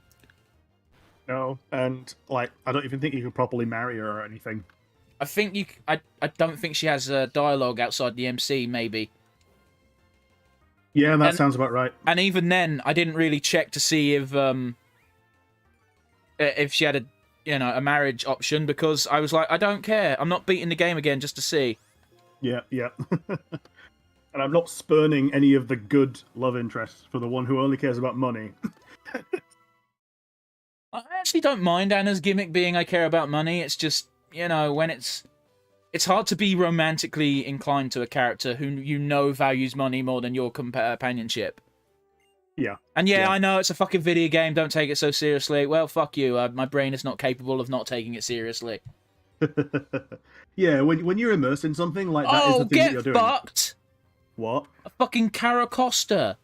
No, and, like, I don't even think you could properly marry her or anything. I don't think she has dialogue outside the MC, maybe. Yeah, that sounds about right. And even then, I didn't really check to see if she had a marriage option, because I was like, I don't care. I'm not beating the game again just to see. Yeah, yeah. And I'm not spurning any of the good love interests for the one who only cares about money. I actually don't mind Anna's gimmick being I care about money. It's just, you know, when it's hard to be romantically inclined to a character who you know values money more than your companionship. Yeah. And yeah, I know it's a fucking video game. Don't take it so seriously. Well, fuck you. My brain is not capable of not taking it seriously. Yeah, when you're immersed in something like that is the thing that you're doing. Oh, get fucked! What? A fucking Caracosta.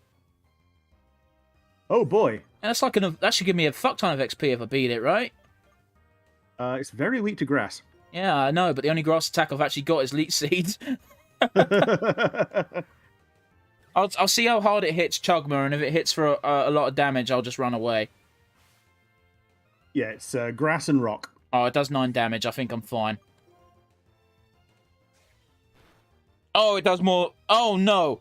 Oh boy. And that's like that should give me a fuck ton of XP if I beat it, right? It's very weak to grass. Yeah, I know, but the only grass attack I've actually got is Leech Seed. I'll see how hard it hits Chugma, and if it hits for a lot of damage, I'll just run away. Yeah, it's grass and rock. Oh, it does 9 damage. I think I'm fine. Oh, it does more. Oh, no.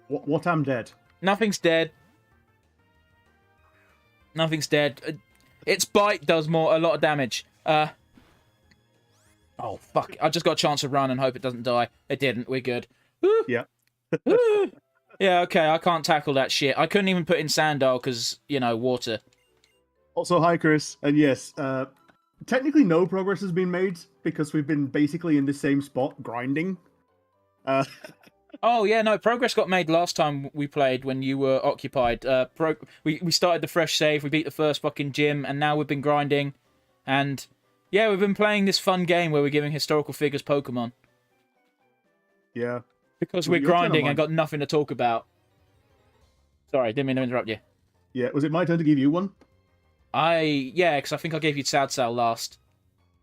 What I'm dead? Nothing's dead. Nothing's dead. Its bite does a lot of damage. Oh, fuck. I just got a chance to run and hope it doesn't die. It didn't. We're good. Woo. Yeah. Yeah, okay. I can't tackle that shit. I couldn't even put in Sandile because, you know, water. Also, hi, Chris. And yes, technically no progress has been made because we've been basically in the same spot grinding. Oh, yeah, no, progress got made last time we played when you were occupied. We started the fresh save, we beat the first fucking gym, and now we've been grinding. And, yeah, we've been playing this fun game where we're giving historical figures Pokemon. Yeah. Because we're grinding and got nothing to talk about. Sorry, didn't mean to interrupt you. Yeah, was it my turn to give you one? Yeah, because I think I gave you Sad Sal last.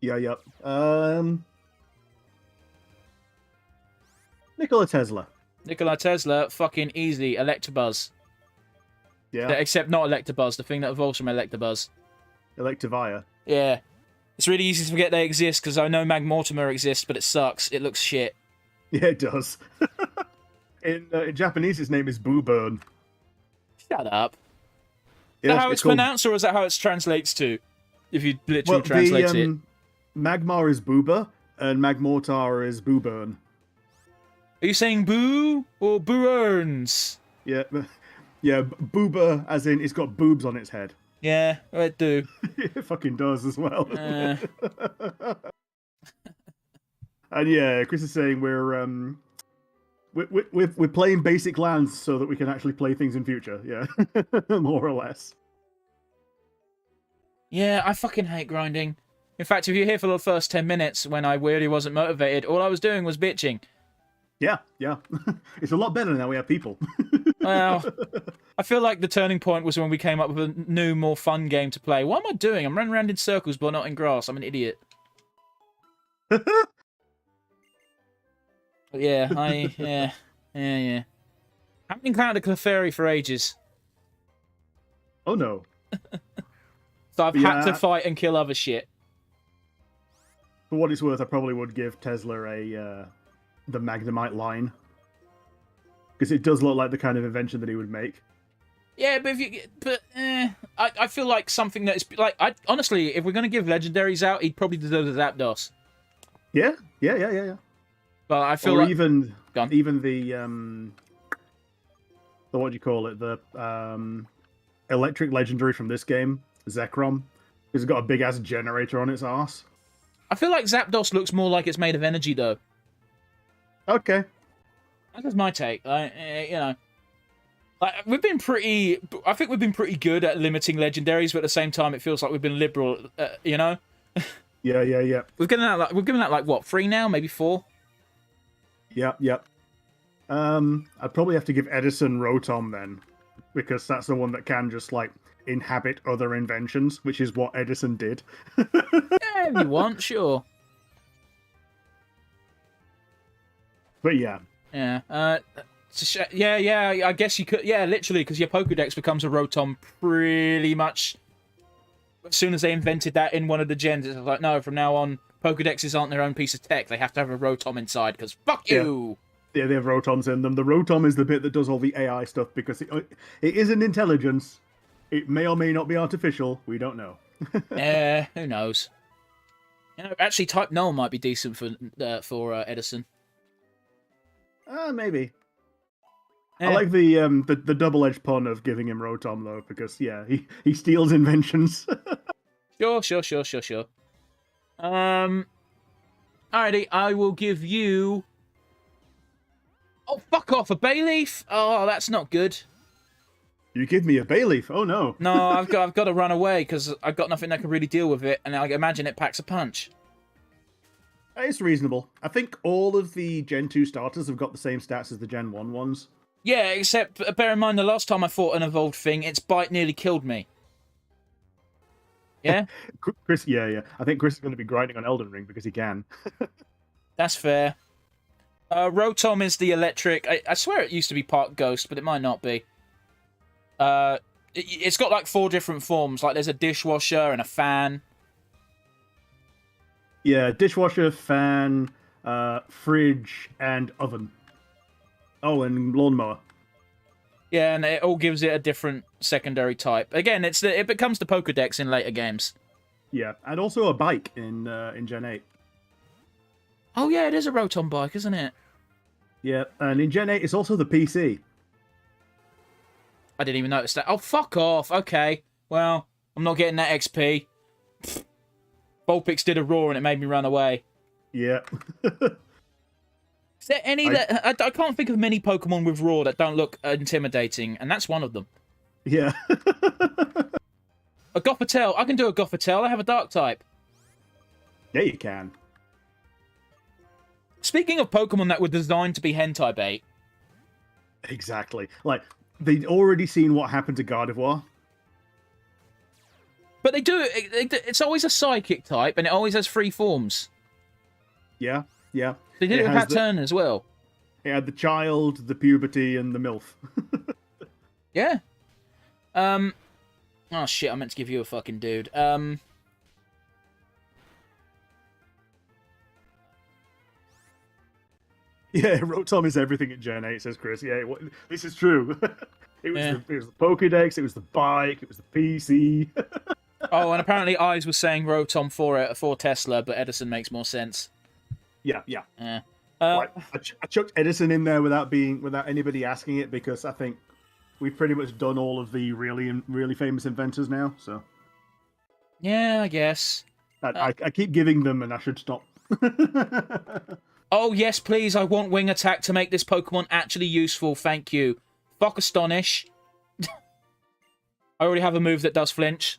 Yeah, yep. Nikola Tesla. Nikola Tesla, fucking easy. Electabuzz. Yeah. Except not Electabuzz, the thing that evolves from Electabuzz. Electivire. Yeah. It's really easy to forget they exist, because I know Magmortimer exists, but it sucks. It looks shit. Yeah, it does. In Japanese, its name is Booburn. Shut up. Is Yeah, that how it's pronounced, or is that how it translates to? If you literally translate it. Magmar is Boober, and Magmortar is Booburn. Are you saying boo or boo-earns? Yeah, yeah, Boober, as in it's got boobs on its head. Yeah, it do. It fucking does as well. And yeah, Chris is saying we're playing basic lands so that we can actually play things in future. Yeah, more or less. Yeah, I fucking hate grinding. In fact, if you're here for the first 10 minutes when I really wasn't motivated, all I was doing was bitching. Yeah, yeah. It's a lot better now we have people. Well, I feel like the turning point was when we came up with a new, more fun game to play. What am I doing? I'm running around in circles, but not in grass. I'm an idiot. Yeah, yeah. I haven't encountered a Clefairy for ages. Oh no. So I've had to fight and kill other shit. For what it's worth, I probably would give Tesla the Magnemite line. Because it does look like the kind of invention that he would make. Yeah, I feel like something that is like honestly, if we're gonna give legendaries out, he'd probably deserve the Zapdos. Yeah. But I feel or like even the what do you call it? The electric legendary from this game, Zekrom. It's got a big ass generator on its arse. I feel like Zapdos looks more like it's made of energy though. Okay. That's just my take. You know. Like, I think we've been pretty good at limiting legendaries, but at the same time, it feels like we've been liberal, you know? Yeah. We've given out like what, 3 now, maybe 4? Yep. I'd probably have to give Edison Rotom then, because that's the one that can just like inhabit other inventions, which is what Edison did. Yeah, if you want, sure. But yeah. Yeah. Yeah, I guess you could. Yeah, literally, because your Pokédex becomes a Rotom pretty much as soon as they invented that in one of the gens. It's like, no, from now on, Pokédexes aren't their own piece of tech. They have to have a Rotom inside, because fuck you! Yeah, they have Rotoms in them. The Rotom is the bit that does all the AI stuff, because it is an intelligence. It may or may not be artificial. We don't know. Yeah, who knows? You know, actually, Type Null might be decent for Edison. Maybe. Yeah. I like the double-edged pun of giving him Rotom though, because yeah, he steals inventions. Sure. Alrighty, I will give you. Oh, fuck off! A Bayleaf? Oh, that's not good. You give me a Bayleaf? Oh no. No, I've got to run away because I've got nothing that can really deal with it, and I imagine it packs a punch. It's reasonable. I think all of the Gen 2 starters have got the same stats as the Gen 1 ones. Yeah, except bear in mind the last time I fought an evolved thing, its bite nearly killed me. Yeah? Chris, yeah. I think Chris is going to be grinding on Elden Ring because he can. That's fair. Rotom is the electric. I swear it used to be part ghost, but it might not be. It's got like 4 different forms. Like there's a dishwasher and a fan. Yeah, dishwasher, fan, fridge, and oven. Oh, and lawnmower. Yeah, and it all gives it a different secondary type. Again, it becomes the Pokédex in later games. Yeah, and also a bike in Gen 8. Oh yeah, it is a Rotom bike, isn't it? Yeah, and in Gen 8 it's also the PC. I didn't even notice that. Oh, fuck off. Okay, well, I'm not getting that XP. Vulpix did a roar and it made me run away. Yeah. Is there any that... I can't think of many Pokemon with roar that don't look intimidating, and that's one of them. Yeah. A Gothitelle. I can do a Gothitelle. I have a dark type. Yeah, you can. Speaking of Pokemon that were designed to be hentai bait. Exactly. Like, they'd already seen what happened to Gardevoir. But they do... It's always a psychic type, and it always has 3 forms. Yeah. They did it with Pattern as well. It had the child, the puberty, and the MILF. Yeah. Oh, shit, I meant to give you a fucking dude. Yeah, Rotom is everything in Gen 8, says Chris. Yeah, this is true. It was the Pokédex, it was the bike, it was the PC. Oh, and apparently Eyes was saying Rotom for Tesla, but Edison makes more sense. Yeah. I chucked Edison in there without anybody asking it, because I think we've pretty much done all of the really famous inventors now. So yeah, I guess. I keep giving them, and I should stop. Oh yes, please! I want Wing Attack to make this Pokemon actually useful. Thank you. Fuck Astonish. I already have a move that does flinch.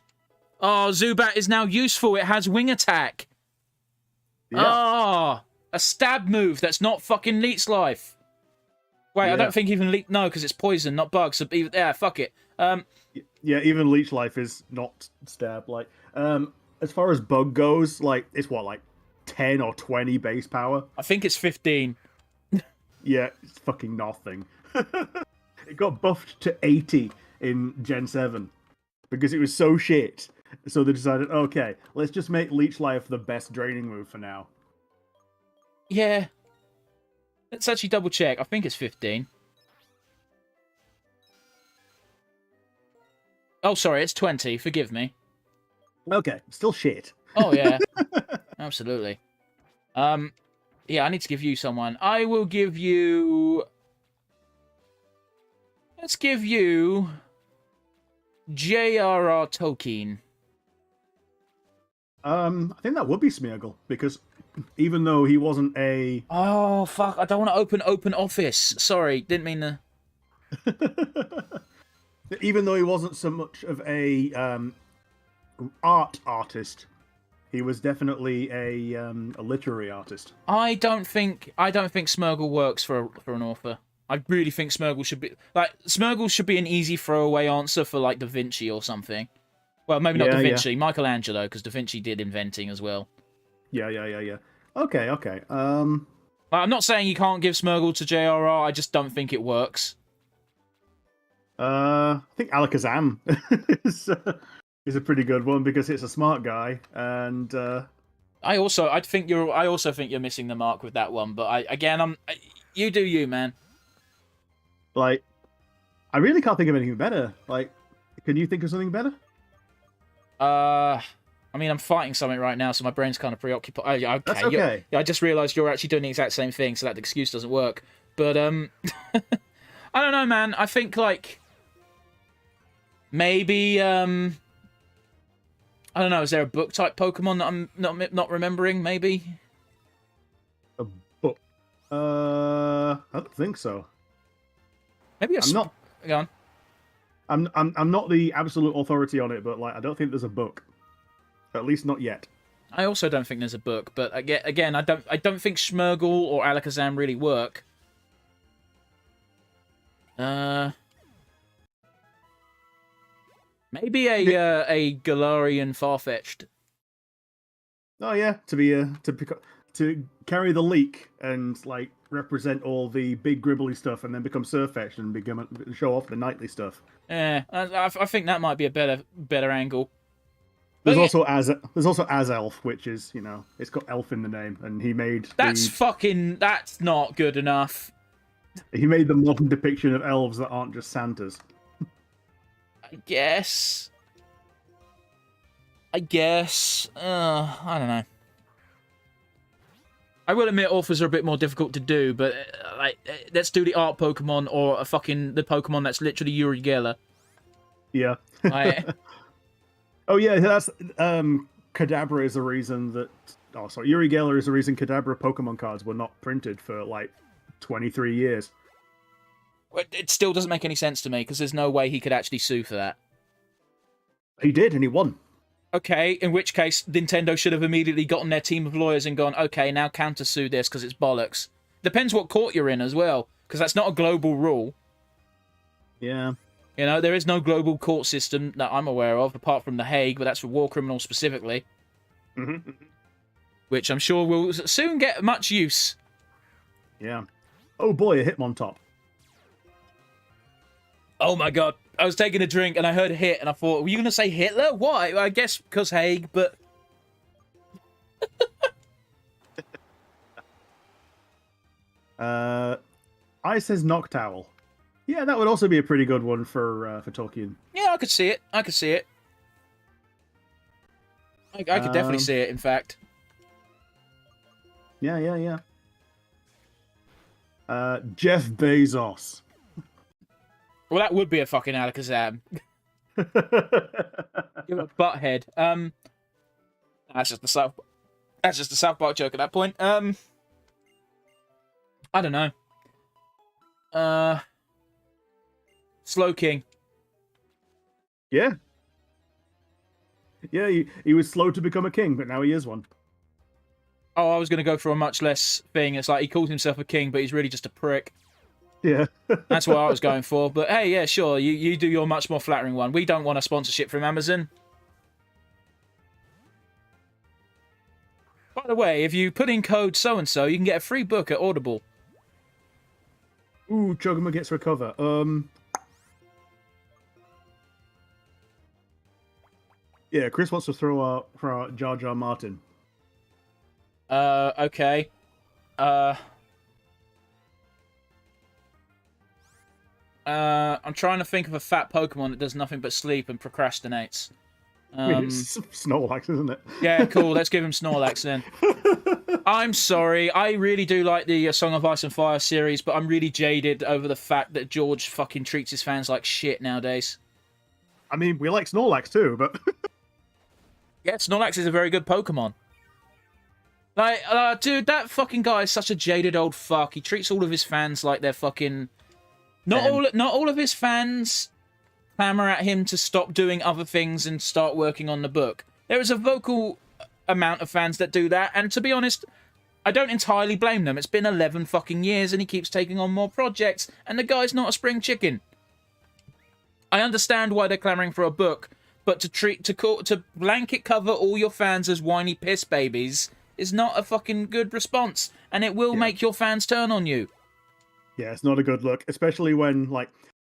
Oh, Zubat is now useful. It has Wing Attack. Yeah. Oh, a stab move that's not fucking Leech Life. Wait, Yeah. I don't think even Leech... No, because it's poison, not bug. So, yeah, fuck it. Yeah, even Leech Life is not stab. Like, as far as bug goes, like, it's what, like 10 or 20 base power? I think it's 15. Yeah, it's fucking nothing. It got buffed to 80 in Gen 7 because it was so shit. So they decided, okay, let's just make Leech Life the best draining move for now. Yeah. Let's actually double check. I think it's 15. Oh, sorry, it's 20. Forgive me. Okay, still shit. Oh, yeah. Absolutely. Yeah, I need to give you someone. I will give you... Let's give you... J.R.R. Tolkien. I think that would be Smeargle, because even though he wasn't a... Oh, fuck, I don't want to open office. Sorry, didn't mean to... Even though he wasn't so much of a art artist, he was definitely a literary artist. I don't think Smeargle works for an author. I really think Smeargle should be Smeargle should be an easy throwaway answer for like Da Vinci or something. Well, maybe not Da Vinci, Michelangelo, because Da Vinci did inventing as well. Yeah. Okay. I'm not saying you can't give Smeargle to JRR. I just don't think it works. I think Alakazam is a pretty good one because it's a smart guy, and I also think you're missing the mark with that one. But you do you, man. Like, I really can't think of anything better. Like, can you think of something better? I mean, I'm fighting something right now, so my brain's kind of preoccupied. Okay, that's okay. I just realised you're actually doing the exact same thing, so that excuse doesn't work. But I don't know, man. I think like maybe I don't know. Is there a book type Pokemon that I'm not remembering? Maybe a book. I don't think so. Maybe I'm not. Go on. I'm not the absolute authority on it, but like I don't think there's a book. At least not yet. I also don't think there's a book, but again, I don't think Smeargle or Alakazam really work. Maybe a Galarian Farfetch'd. Oh yeah, to carry the leak and like represent all the big gribbly stuff, and then become Surfetch'd and show off the nightly stuff. Yeah, I think that might be a better angle. There's also Azelf, which is, you know, it's got elf in the name, and he made that's not good enough. He made the modern depiction of elves that aren't just Santas. I guess. I don't know. I will admit authors are a bit more difficult to do, but like, let's do the art Pokemon or the Pokemon that's literally Yuri Geller. Yeah. Oh yeah, that's Kadabra is the reason that. Oh, sorry, Yuri Geller is the reason Kadabra Pokemon cards were not printed for like 23 years. It still doesn't make any sense to me because there's no way he could actually sue for that. He did, and he won. Okay, in which case Nintendo should have immediately gotten their team of lawyers and gone, okay, now counter-sue this because it's bollocks. Depends what court you're in as well, because that's not a global rule. Yeah. You know, there is no global court system that I'm aware of, apart from The Hague, but that's for war criminals specifically. Mm-hmm. Which I'm sure will soon get much use. Yeah. Oh boy, a Hitmontop. Oh my god. I was taking a drink and I heard a hit and I thought, were you going to say Hitler? Why? I guess because Hague, but... I says Noctowl. Yeah, that would also be a pretty good one for Tolkien. Yeah, I could see it. I could definitely see it, in fact. Yeah. Jeff Bezos. Well, that would be a fucking Alakazam. Give a butthead. That's just the South Park joke at that point. I don't know. Slowking. Yeah. Yeah, he was slow to become a king, but now he is one. Oh, I was going to go for a much less thing. It's like he calls himself a king, but he's really just a prick. Yeah. That's what I was going for. But hey, yeah, sure. You do your much more flattering one. We don't want a sponsorship from Amazon. By the way, if you put in code so-and-so, you can get a free book at Audible. Ooh, Chugma gets recover. Yeah, Chris wants to throw out Jar Jar Martin. Okay. I'm trying to think of a fat Pokemon that does nothing but sleep and procrastinates. I mean, it's Snorlax, isn't it? Yeah, cool. Let's give him Snorlax then. I'm sorry. I really do like the Song of Ice and Fire series, but I'm really jaded over the fact that George fucking treats his fans like shit nowadays. I mean, we like Snorlax too, but... Yeah, Snorlax is a very good Pokemon. Like, dude, that fucking guy is such a jaded old fuck. He treats all of his fans like they're fucking... Not all of his fans clamor at him to stop doing other things and start working on the book. There is a vocal amount of fans that do that, and to be honest, I don't entirely blame them. It's been 11 fucking years and he keeps taking on more projects, and the guy's not a spring chicken. I understand why they're clamoring for a book, but to blanket cover all your fans as whiny piss babies is not a fucking good response, and it will make your fans turn on you. Yeah, it's not a good look, especially when, like,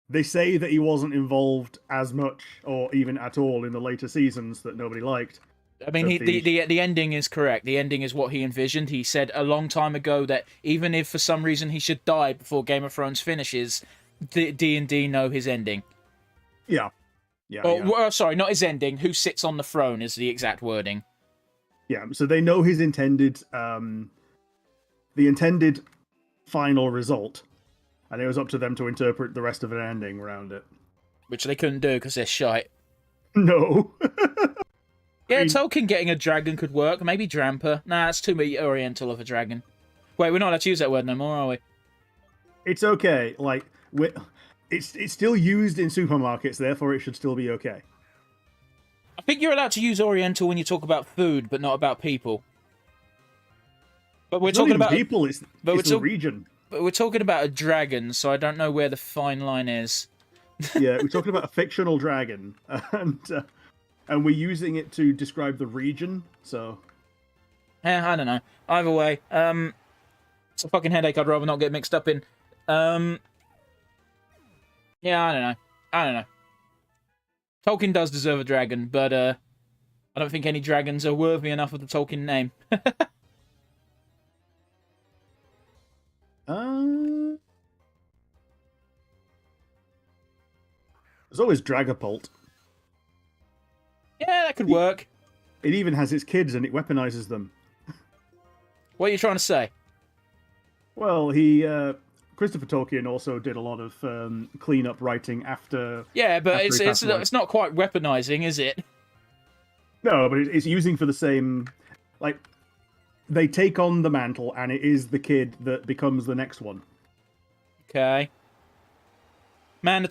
they say that he wasn't involved as much or even at all in the later seasons that nobody liked. I mean, the ending is correct. The ending is what he envisioned. He said a long time ago that even if for some reason he should die before Game of Thrones finishes, D&D know his ending. Yeah. Sorry, not his ending. Who sits on the throne is the exact wording. Yeah, so they know his intended, the intended final result. And it was up to them to interpret the rest of an ending around it. Which they couldn't do because they're shite. No. Yeah, Tolkien getting a dragon could work. Maybe Drampa. Nah, it's too oriental of a dragon. Wait, we're not allowed to use that word no more, are we? It's okay. Like, it's still used in supermarkets, therefore it should still be okay. I think you're allowed to use oriental when you talk about food, but not about people. But we're talking about people. It's the region. But we're talking about a dragon, so I don't know where the fine line is. Yeah, we're talking about a fictional dragon, and we're using it to describe the region. So, yeah, I don't know. Either way, it's a fucking headache. I'd rather not get mixed up in. Yeah, I don't know. Tolkien does deserve a dragon, but I don't think any dragons are worthy enough of the Tolkien name. There's always Dragapult. Yeah, that could work. It even has its kids and it weaponizes them. What are you trying to say? Well, Christopher Tolkien also did a lot of cleanup writing after. Yeah, but it's not quite weaponizing, is it? No, but it's using for the same. Like, they take on the mantle, and it is the kid that becomes the next one. Okay. Man, the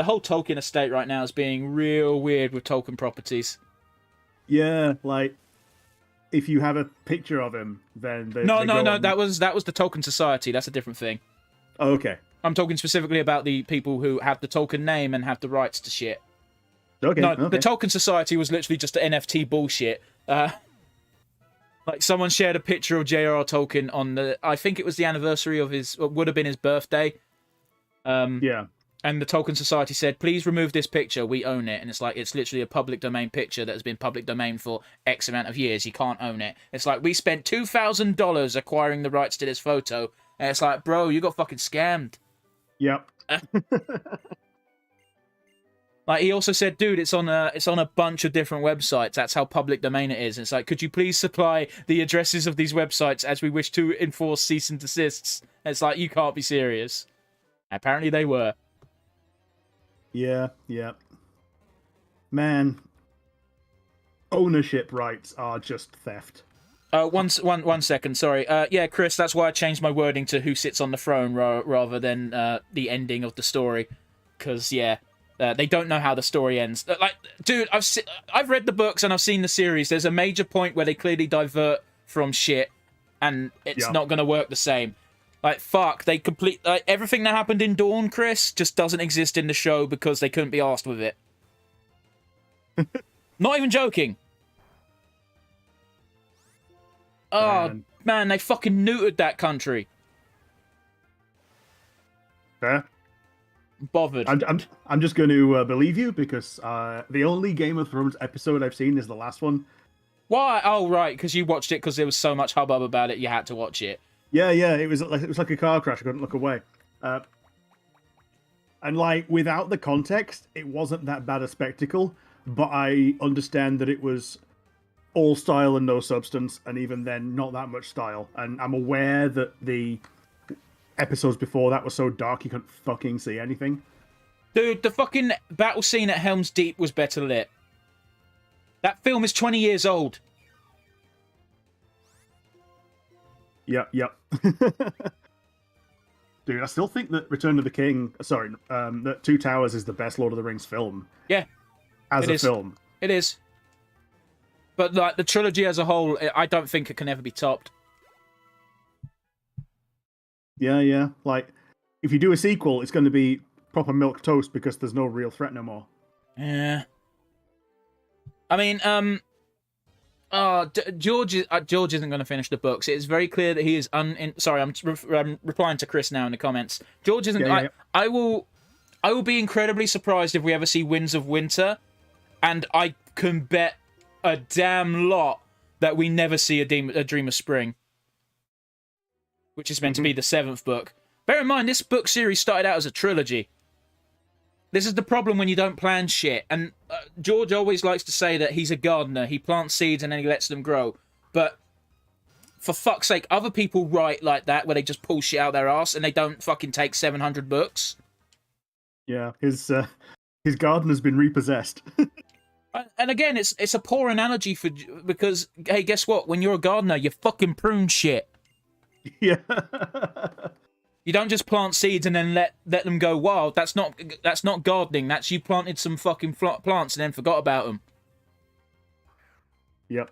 whole Tolkien estate right now is being real weird with Tolkien properties. Yeah, like, if you have a picture of him, then No, that was the Tolkien Society. That's a different thing. Oh, okay. I'm talking specifically about the people who have the Tolkien name and have the rights to shit. Okay. No, okay. The Tolkien Society was literally just an NFT bullshit. Like, someone shared a picture of J.R.R. Tolkien on I think it was the anniversary of would have been his birthday. Yeah. And the Tolkien Society said, please remove this picture, we own it. And it's like, it's literally a public domain picture that has been public domain for X amount of years. You can't own it. It's like, we spent $2,000 acquiring the rights to this photo. And it's like, bro, you got fucking scammed. Yep. Like, he also said, dude, it's on a bunch of different websites. That's how public domain it is. And it's like, could you please supply the addresses of these websites as we wish to enforce cease and desists? And it's like, you can't be serious. Apparently they were. Yeah. Man, ownership rights are just theft. One second, sorry. Yeah, Chris, that's why I changed my wording to who sits on the throne rather than the ending of the story. Because, yeah, they don't know how the story ends. Like, dude, I've read the books and I've seen the series. There's a major point where they clearly divert from shit, and it's not going to work the same. Like, fuck, they everything that happened in Dawn, Chris, just doesn't exist in the show because they couldn't be arsed with it. Not even joking. Oh, man, they fucking neutered that country. Fair. Bothered. I'm just going to believe you because the only Game of Thrones episode I've seen is the last one. Why? Oh, right, because you watched it because there was so much hubbub about it, you had to watch it. Yeah, it was like a car crash. I couldn't look away. And like without the context, it wasn't that bad a spectacle. But I understand that it was all style and no substance, and even then, not that much style. And I'm aware that the episodes before that were so dark you couldn't fucking see anything. Dude, the fucking battle scene at Helm's Deep was better lit. That film is 20 years old. Yep. Dude, I still think that that Two Towers is the best Lord of the Rings film. Yeah. As a film. It is. But like the trilogy as a whole, I don't think it can ever be topped. Yeah. Like, if you do a sequel, it's going to be proper milquetoast because there's no real threat no more. Yeah. I mean, George isn't going to finish the books. It's very clear that he is Sorry, I'm replying to Chris now in the comments. George isn't. Yeah. I will be incredibly surprised if we ever see Winds of Winter, and I can bet a damn lot that we never see a Dream of Spring, which is meant to be the 7th book. Bear in mind, this book series started out as a trilogy. This is the problem when you don't plan shit. And George always likes to say that he's a gardener. He plants seeds and then he lets them grow. But for fuck's sake, other people write like that where they just pull shit out their ass and they don't fucking take 700 books. Yeah, his gardener's been repossessed. And again, it's a poor analogy because, hey, guess what? When you're a gardener, you fucking prune shit. Yeah. You don't just plant seeds and then let them go wild. That's not gardening. That's you planted some fucking plants and then forgot about them. Yep.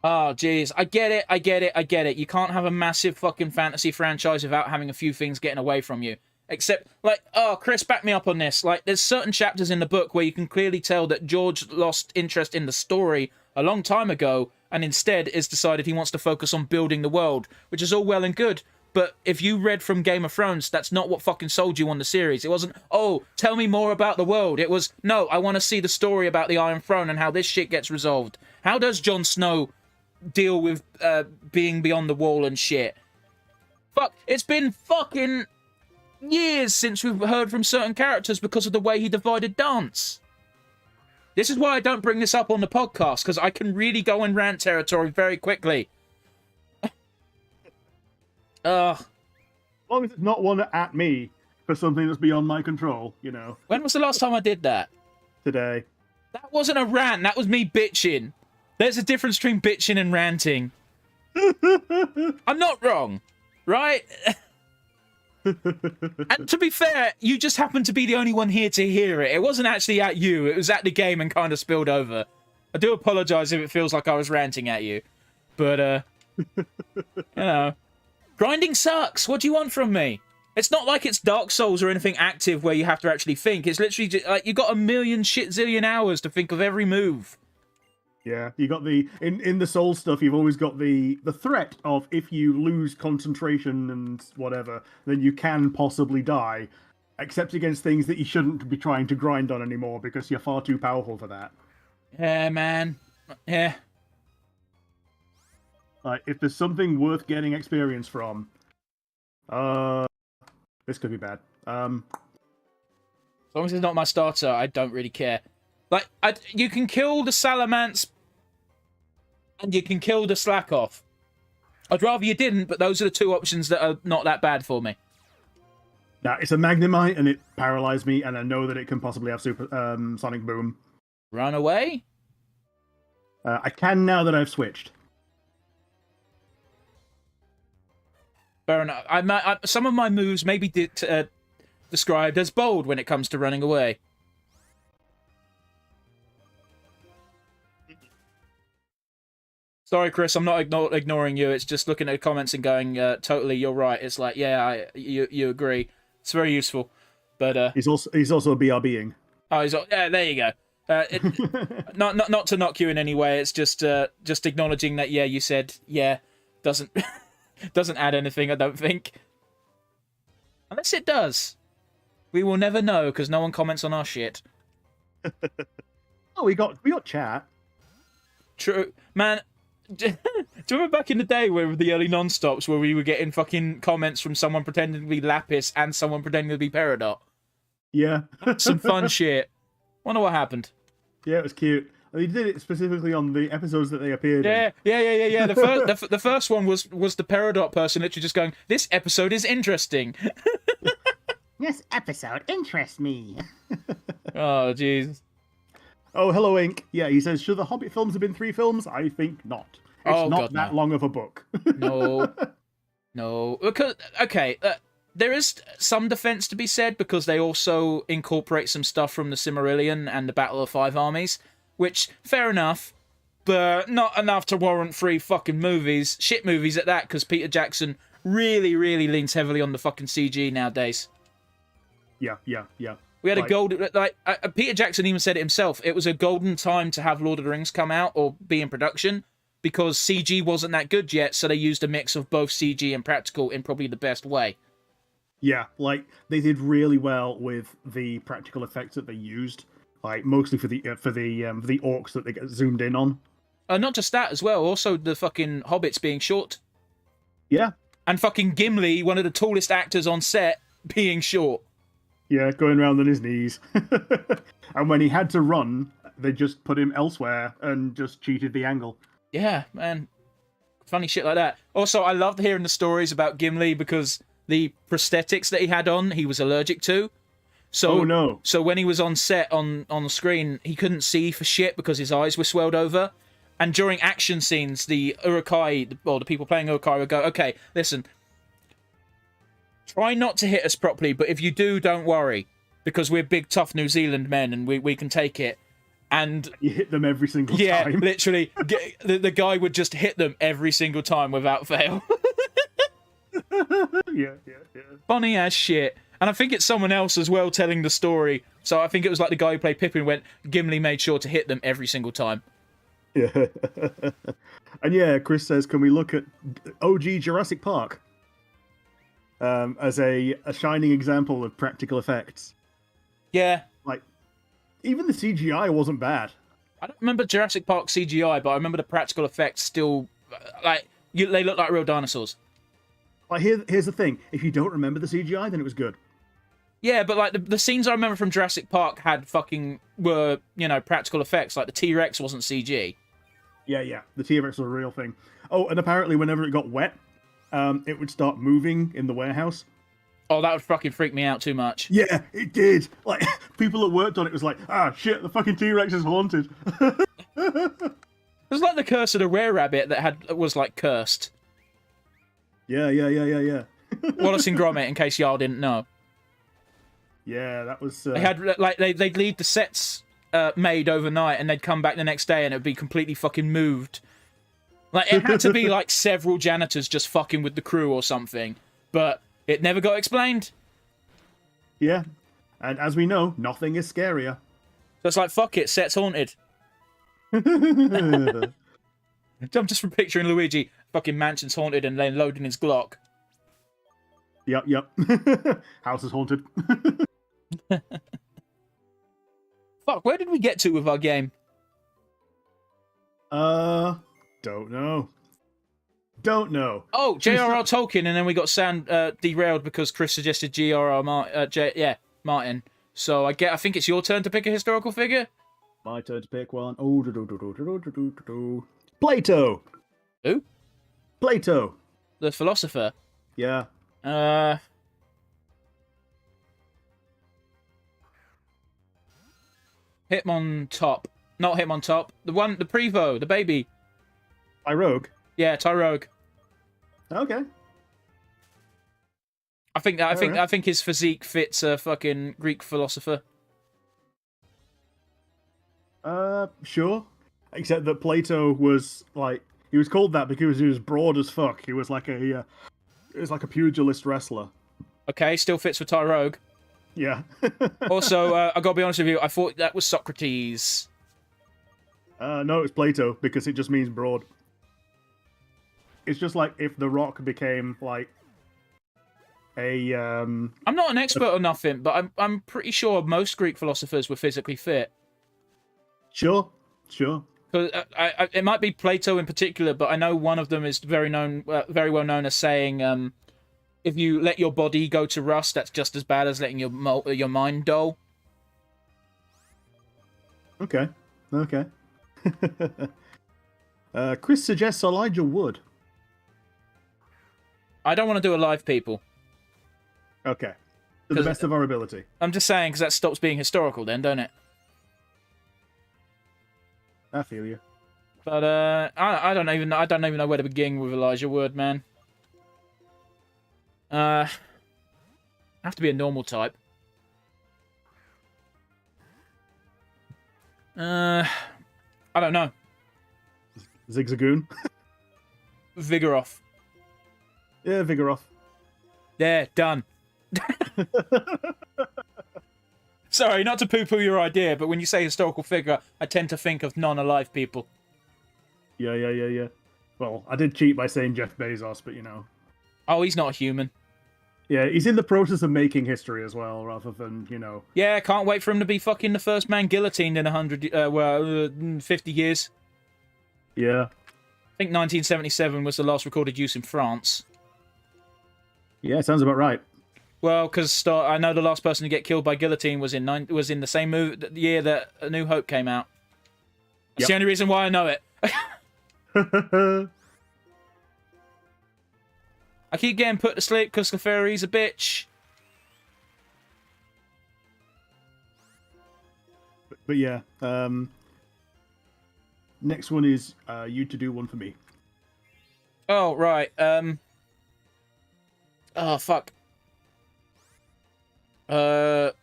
Oh, jeez. I get it. You can't have a massive fucking fantasy franchise without having a few things getting away from you. Except, like, Chris, back me up on this. Like, there's certain chapters in the book where you can clearly tell that George lost interest in the story a long time ago and instead has decided he wants to focus on building the world, which is all well and good. But if you read from Game of Thrones, that's not what fucking sold you on the series. It wasn't, tell me more about the world. It was, no, I want to see the story about the Iron Throne and how this shit gets resolved. How does Jon Snow deal with being beyond the wall and shit? Fuck, it's been fucking years since we've heard from certain characters because of the way he divided dance. This is why I don't bring this up on the podcast, because I can really go in rant territory very quickly. As long as it's not one at me for something that's beyond my control, you know. When was the last time I did that? Today. That wasn't a rant, that was me bitching. There's a difference between bitching and ranting. I'm not wrong, right? And to be fair, you just happened to be the only one here to hear it. It wasn't actually at you, it was at the game and kind of spilled over. I do apologise if it feels like I was ranting at you. But, you know. Grinding sucks. What do you want from me? It's not like it's Dark Souls or anything active where you have to actually think. It's literally just, like, you got a million zillion hours to think of every move. Yeah, you got in the Soul stuff, you've always got the threat of if you lose concentration and whatever, then you can possibly die, except against things that you shouldn't be trying to grind on anymore because you're far too powerful for that. Yeah, man. Yeah. Like, if there's something worth getting experience from, this could be bad. As long as it's not my starter, I don't really care. Like, you can kill the Salamence, and you can kill the Slackoff. I'd rather you didn't, but those are the two options that are not that bad for me. Now, it's a Magnemite, and it paralyzed me, and I know that it can possibly have Super Sonic Boom. Run away? I can now that I've switched. Fair enough. Some of my moves may be described as bold when it comes to running away. Sorry, Chris, I'm not ignoring you. It's just looking at the comments and going, totally, you're right. It's like, yeah, you agree. It's very useful. But he's also a BRBing. Oh, yeah, there you go. Not to knock you in any way. It's just acknowledging that, yeah, you said, yeah, doesn't add anything, I don't think. Unless it does. We will never know, because no one comments on our shit. Oh, we got chat. True. Man, do you remember back in the day where the early non-stops where we were getting fucking comments from someone pretending to be Lapis and someone pretending to be Peridot? Yeah. Some fun shit. Wonder what happened. Yeah, it was cute. They did it specifically on the episodes that they appeared in. Yeah. The first one was the Peridot person literally just going, "This episode is interesting." This episode interests me. Oh, jeez. Oh, hello, Ink. Yeah, he says, should the Hobbit films have been 3 films? I think not. It's not that long of a book. No. Because, okay, there is some defense to be said because they also incorporate some stuff from the Silmarillion and the Battle of Five Armies, which, fair enough, but not enough to warrant 3 fucking movies. Shit movies at that, because Peter Jackson really, really leans heavily on the fucking CG nowadays. Yeah. We had a golden... Peter Jackson even said it himself. It was a golden time to have Lord of the Rings come out or be in production because CG wasn't that good yet, so they used a mix of both CG and practical in probably the best way. Yeah, like, they did really well with the practical effects that they used, like, mostly for the orcs that they get zoomed in on. Not just that as well, also the fucking hobbits being short. Yeah. And fucking Gimli, one of the tallest actors on set, being short. Yeah, going around on his knees. And when he had to run, they just put him elsewhere and just cheated the angle. Yeah, man. Funny shit like that. Also, I loved hearing the stories about Gimli because the prosthetics that he had on, he was allergic to. So, oh, no. So when he was on set, on the screen, he couldn't see for shit because his eyes were swelled over. And during action scenes, the Urukai, or the people playing Urukai would go, okay, listen, try not to hit us properly, but if you do, don't worry, because we're big, tough New Zealand men, and we can take it. And you hit them every single time. Yeah, literally, the guy would just hit them every single time without fail. Yeah. Funny as shit. And I think it's someone else as well telling the story. So I think it was like the guy who played Pippin went, Gimli made sure to hit them every single time. Yeah. And yeah, Chris says, can we look at OG Jurassic Park? As a shining example of practical effects. Yeah. Like, even the CGI wasn't bad. I don't remember Jurassic Park CGI, but I remember the practical effects still, they look like real dinosaurs. Like, here's the thing. If you don't remember the CGI, then it was good. Yeah, but like the scenes I remember from Jurassic Park were practical effects. Like the T-Rex wasn't CG. Yeah. The T-Rex was a real thing. Oh, and apparently whenever it got wet, it would start moving in the warehouse. Oh, that would fucking freak me out too much. Yeah, it did. Like, people that worked on it was like, shit, the fucking T-Rex is haunted. It was like the Curse of the Were-Rabbit that was like cursed. Yeah. Wallace and Gromit, in case y'all didn't know. Yeah, that was... They had, they'd leave the sets made overnight, and they'd come back the next day, and it would be completely fucking moved. Like, it had to be, like, several janitors just fucking with the crew or something. But it never got explained. Yeah. And as we know, nothing is scarier. So it's like, fuck it, set's haunted. I'm just picturing Luigi, fucking mansion's haunted, and then loading his Glock. Yep. House is haunted. Fuck, where did we get to with our game? Don't know. Oh, J.R.R. Tolkien, and then we got derailed because Chris suggested J.R.R. Martin. So I think it's your turn to pick a historical figure? My turn to pick one. Oh, Plato! Who? Plato! The philosopher? Yeah. Hitmontop. Not Hitmontop. The Prevo, the baby. Tyrogue? Yeah, Tyrogue. Okay. I think his physique fits a fucking Greek philosopher. Sure. Except that Plato was like, he was called that because he was broad as fuck. He was like a pugilist wrestler. Okay, still fits for Tyrogue. Yeah. Also, I gotta be honest with you, I thought that was Socrates. No, it's Plato because it just means broad. It's just like if The Rock became like I'm not an expert or nothing, but I'm pretty sure most Greek philosophers were physically fit. Sure. Because it might be Plato in particular, but I know one of them is very well known as saying, if you let your body go to rust, that's just as bad as letting your mind dull. Okay. Chris suggests Elijah Wood. I don't want to do alive people. Okay. To the best of our ability. I'm just saying, because that stops being historical then, don't it? I feel you. But I don't even know where to begin with Elijah Wood, man. Have to be a normal type. I don't know. Zigzagoon. Vigoroth. Yeah, Vigoroth. There, done. Sorry, not to poo-poo your idea, but when you say historical figure, I tend to think of non-alive people. Yeah. Well, I did cheat by saying Jeff Bezos, but you know. Oh, he's not a human. Yeah, he's in the process of making history as well, rather than, you know. Yeah, can't wait for him to be fucking the first man guillotined in 50 years. Yeah. I think 1977 was the last recorded use in France. Yeah, sounds about right. Well, because I know the last person to get killed by guillotine was in the same year that A New Hope came out. That's the only reason why I know it. I keep getting put to sleep because Clefairy's a bitch. But yeah, next one is you to do one for me. Oh, right. Oh, fuck. Izara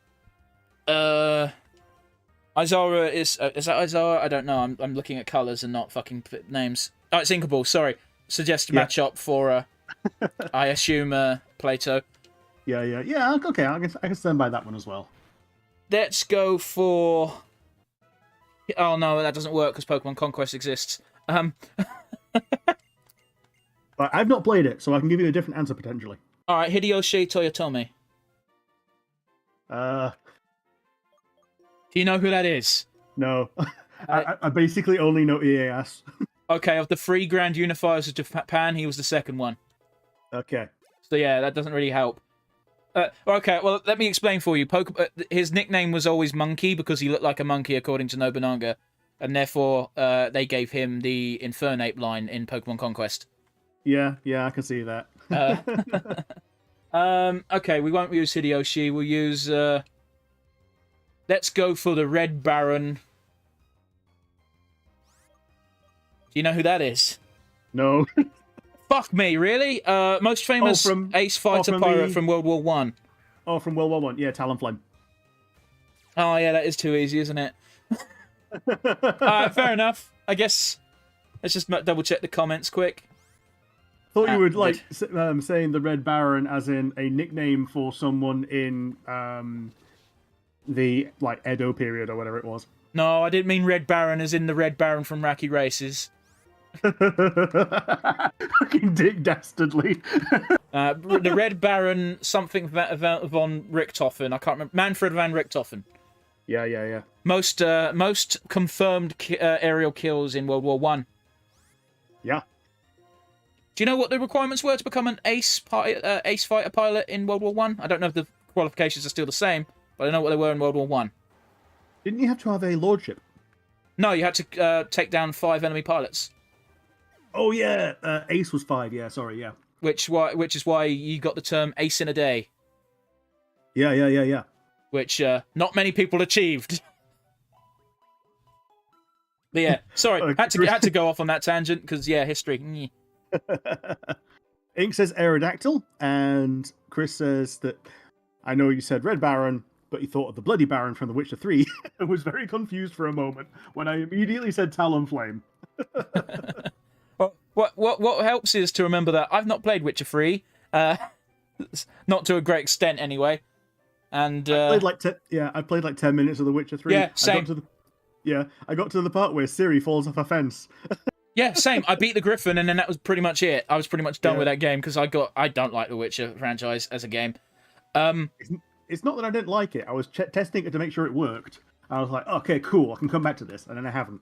is that Izara? I don't know. I'm looking at colours and not fucking names. Oh, it's Inkable. Sorry. Suggest a matchup for I assume Plato. Yeah. Okay, I can stand by that one as well. Let's go for. Oh no, that doesn't work because Pokemon Conquest exists. But I've not played it, so I can give you a different answer potentially. All right, Hideyoshi Toyotomi. Do you know who that is? No. I basically only know EAS. Okay, of the 3 Grand Unifiers of Japan, he was the second one. Okay. So yeah, that doesn't really help. Okay, well, let me explain for you. His nickname was always Monkey because he looked like a monkey, according to Nobunaga. And therefore, they gave him the Infernape line in Pokemon Conquest. Yeah, I can see that. Okay, we won't use Hideyoshi. We'll use... let's go for the Red Baron. Do you know who that is? No. Fuck me, really? Most famous ace fighter pirate from World War One. Oh, from World War One. Yeah, Talonflame. Oh, yeah, that is too easy, isn't it? Alright, fair enough. I guess let's just double check the comments quick. Thought you would like saying the Red Baron as in a nickname for someone in the like Edo period or whatever it was. No, I didn't mean Red Baron as in the Red Baron from Racky Races. Fucking Dick Dastardly. The Red Baron, something von Richthofen. I can't remember. Manfred van Richthofen. Yeah. Most confirmed aerial kills in World War One. Yeah. Do you know what the requirements were to become an ace fighter pilot in World War One? I don't know if the qualifications are still the same, but I know what they were in World War One. Didn't you have to have a lordship? No, you had to take down 5 enemy pilots. Oh yeah, ace was 5. Yeah, sorry, yeah. Which is why you got the term ace in a day. Yeah. Which not many people achieved. But yeah, sorry, had to go off on that tangent because yeah, history. Ink says Aerodactyl, and Chris says that I know you said Red Baron, but he thought of the Bloody Baron from The Witcher 3 and was very confused for a moment when I immediately said Talonflame. What helps is to remember that I've not played Witcher 3, not to a great extent anyway. And I played like 10 minutes of The Witcher 3. Yeah, same. I got to the part where Ciri falls off a fence. Yeah, same. I beat the Griffin, and then that was pretty much it. I was pretty much done with that game because I don't like the Witcher franchise as a game. It's not that I didn't like it. I was testing it to make sure it worked. I was like, okay, cool, I can come back to this, and then I haven't.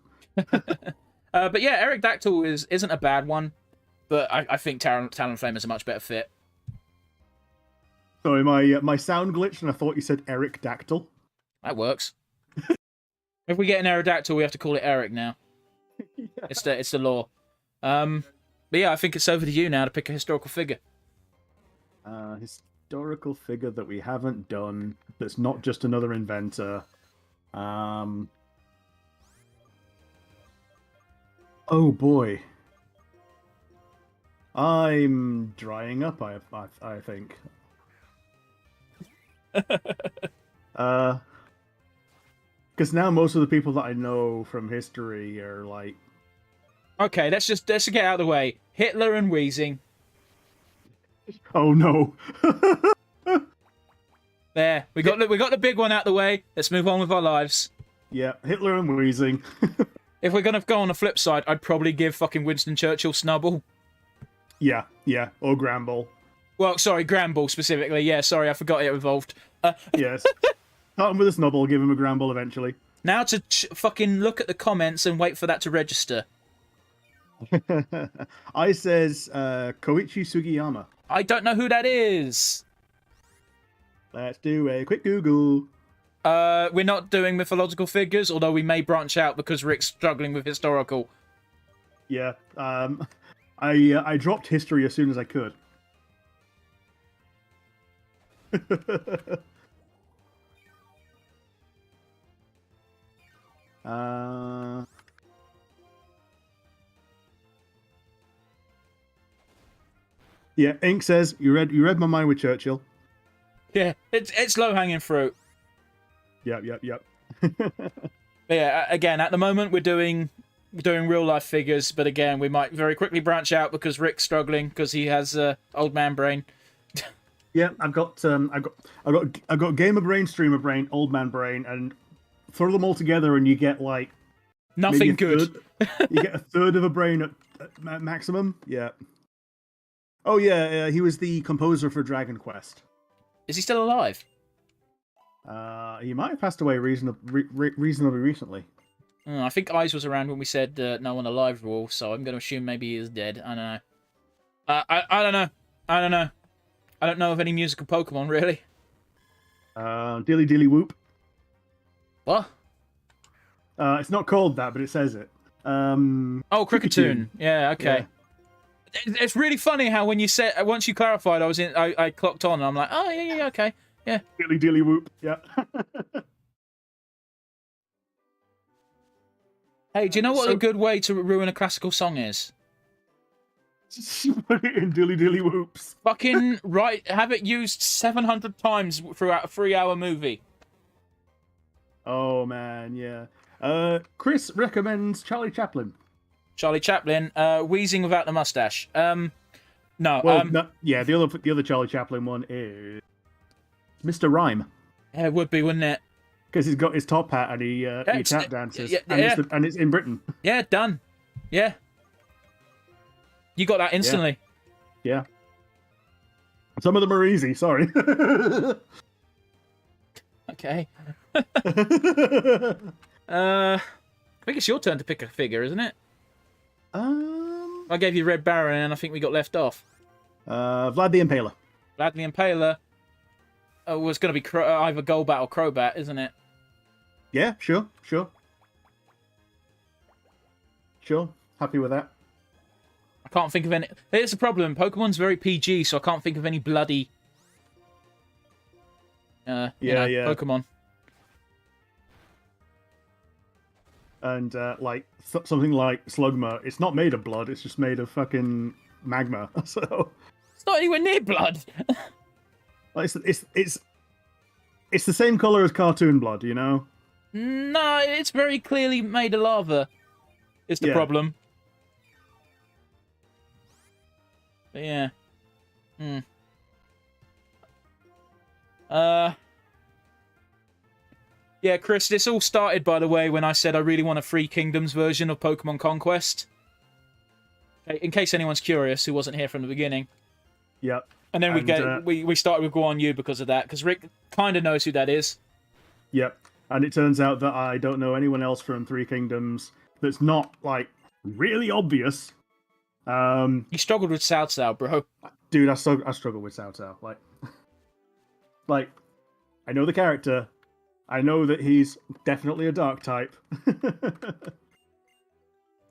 But yeah, Eric Dactyl isn't a bad one, but I think Talonflame is a much better fit. Sorry, my sound glitched, and I thought you said Eric Dactyl. That works. If we get an Aerodactyl, we have to call it Eric now. Yeah. It's the law. But yeah, I think it's over to you now to pick a historical figure. Historical figure that we haven't done that's not just another inventor. Oh boy. I'm drying up, I think. Because now most of the people that I know from history are like... Okay, let's get out of the way. Hitler and Wheezing. Oh no. There, we got the big one out of the way. Let's move on with our lives. Yeah, Hitler and Wheezing. If we're gonna go on the flip side, I'd probably give fucking Winston Churchill Snubbull. Yeah, or Gramble. Well, sorry, Gramble specifically. Yeah, sorry, I forgot it evolved. Yes. Start him with a Snubbull, give him a Gramble eventually. Now to fucking look at the comments and wait for that to register. I says Koichi Sugiyama. I don't know who that is. Let's do a quick Google. We're not doing mythological figures, although we may branch out because Rick's struggling with historical. Yeah. I dropped history as soon as I could. Yeah, Ink says you read my mind with Churchill. Yeah, it's low hanging fruit. Yep. Yeah, again, at the moment we're doing real life figures, but again, we might very quickly branch out because Rick's struggling because he has old man brain. Yeah, I've got gamer brain, streamer brain, old man brain, and throw them all together, and you get like nothing good. You get a third of a brain at maximum. Yeah. Oh yeah, he was the composer for Dragon Quest. Is he still alive? He might have passed away reasonably recently. I think Eyes was around when we said no one alive rule, so I'm going to assume maybe he is dead. I don't know. I don't know. I don't know of any musical Pokemon, really. Dilly Dilly Whoop. What? It's not called that, but it says it. Oh, Cricketune. Yeah, okay. Yeah. It's really funny how when you said once you clarified, I clocked on and I'm like, oh yeah, okay, yeah. Dilly Dilly Whoop, yeah. Hey, do you know what a good way to ruin a classical song is? Just put it in Dilly Dilly Whoops. Fucking right, have it used 700 times throughout a 3-hour movie. Oh man, yeah. Chris recommends Charlie Chaplin. Charlie Chaplin, wheezing without the mustache. No. Well, no, yeah, the other Charlie Chaplin one is Mr. Rhyme. Yeah, it would be, wouldn't it? Because he's got his top hat and he tap dances, yeah. And it's in Britain. Yeah, done. Yeah. You got that instantly. Yeah. Some of them are easy. Sorry. Okay. I think it's your turn to pick a figure, isn't it? I gave you Red Baron, and I think we got left off. Vlad the Impaler. Vlad the Impaler. Oh, it's going to be either Golbat or Crobat, isn't it? Yeah, sure. Happy with that. I can't think of any. Here's the problem. Pokemon's very PG, so I can't think of any bloody. Pokemon. And something like Slugma, it's not made of blood; it's just made of fucking magma. So it's not anywhere near blood. it's the same color as cartoon blood, you know. No, it's very clearly made of lava. Is the problem? But yeah. Yeah, Chris, this all started, by the way, when I said I really want a Three Kingdoms version of Pokemon Conquest. In case anyone's curious who wasn't here from the beginning. Yep. And then we started with Guan Yu because of that, because Rick kind of knows who that is. Yep. And it turns out that I don't know anyone else from Three Kingdoms that's not, like, really obvious. You struggled with Cao Cao, bro. Dude, I struggle with Cao Cao. Like, I know the character. I know that he's definitely a dark type.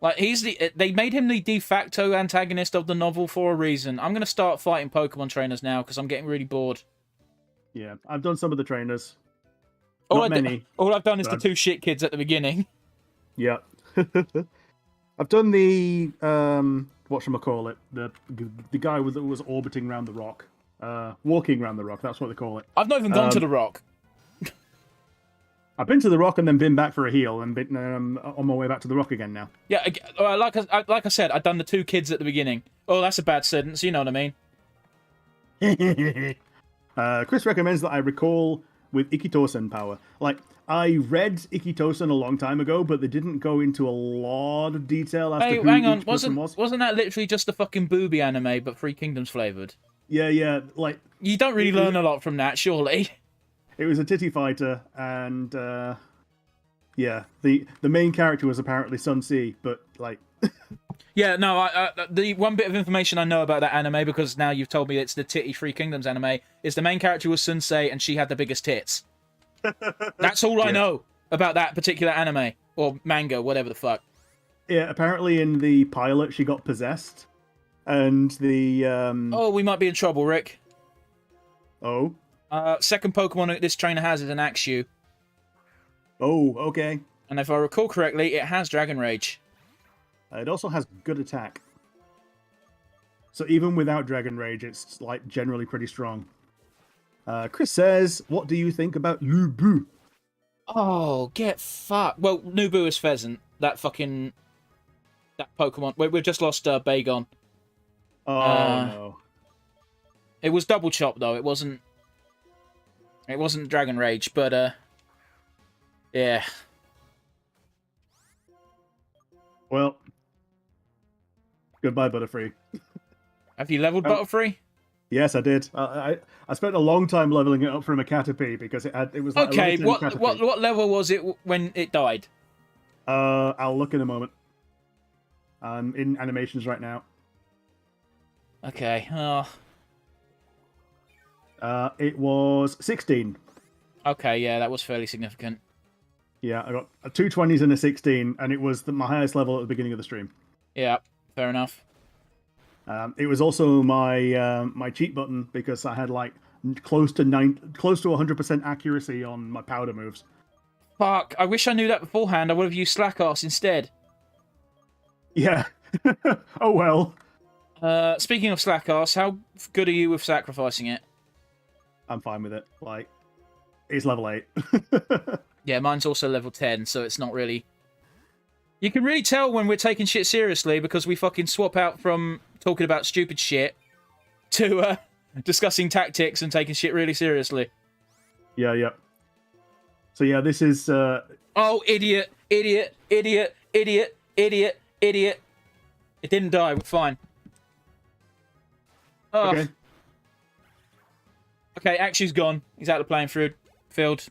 Like, they made him the de facto antagonist of the novel for a reason. I'm going to start fighting Pokemon trainers now, because I'm getting really bored. Yeah, I've done some of the trainers. All I've done is the 2 shit kids at the beginning. Yeah. I've done the, whatchamacallit, the guy that was orbiting around the rock. Walking around the rock, that's what they call it. I've not even gone to the rock. I've been to the rock and then been back for a heal and been on my way back to the rock again now. Yeah, like I said, I've done the 2 kids at the beginning. Oh, that's a bad sentence, you know what I mean. Chris recommends that I recall with Ikitosen power. Like, I read Ikitosen a long time ago, but they didn't go into a lot of detail as to who hang on, each person was. Wasn't that literally just a fucking booby anime, but Three Kingdoms flavoured? Yeah, like... You don't really learn a lot from that, surely. It was a titty fighter, and, yeah, the main character was apparently Sun Ce, but, like... Yeah, no, the one bit of information I know about that anime, because now you've told me it's the titty Three Kingdoms anime, is the main character was Sun Ce, and she had the biggest tits. That's all I know about that particular anime, or manga, whatever the fuck. Yeah, apparently in the pilot she got possessed, and the... Oh, we might be in trouble, Rick. Oh? Second Pokemon this trainer has is an Axew. Oh, okay. And if I recall correctly, it has Dragon Rage. It also has good attack. So even without Dragon Rage, it's like generally pretty strong. Chris says, what do you think about Nubu? Oh, get fucked. Well, Nubu is Pheasant. That fucking... That Pokemon... We've just lost Bagon. Oh, no. It was Double Chop, though. It wasn't Dragon Rage, but, yeah. Well... Goodbye, Butterfree. Have you leveled Butterfree? Yes, I did. I spent a long time leveling it up from a Caterpie because it was like okay. What level was it when it died? I'll look in a moment. I'm in animations right now. Okay. It was 16. Okay, yeah, that was fairly significant. Yeah, I got a 2 20s and a 16, and it was my highest level at the beginning of the stream. Yeah. Fair enough. It was also my my cheat button because I had like close to 100% accuracy on my powder moves. Fuck! I wish I knew that beforehand. I would have used Slack Arse instead. Yeah. Oh well. Speaking of Slack Arse, how good are you with sacrificing it? I'm fine with it. Like, it's level 8. Yeah, mine's also level 10, so it's not really. You can really tell when we're taking shit seriously because we fucking swap out from talking about stupid shit to discussing tactics and taking shit really seriously. Yeah. So yeah, this is... Oh, idiot. It didn't die, we're fine. Oh. Okay, Axew's gone. He's out of the playing field.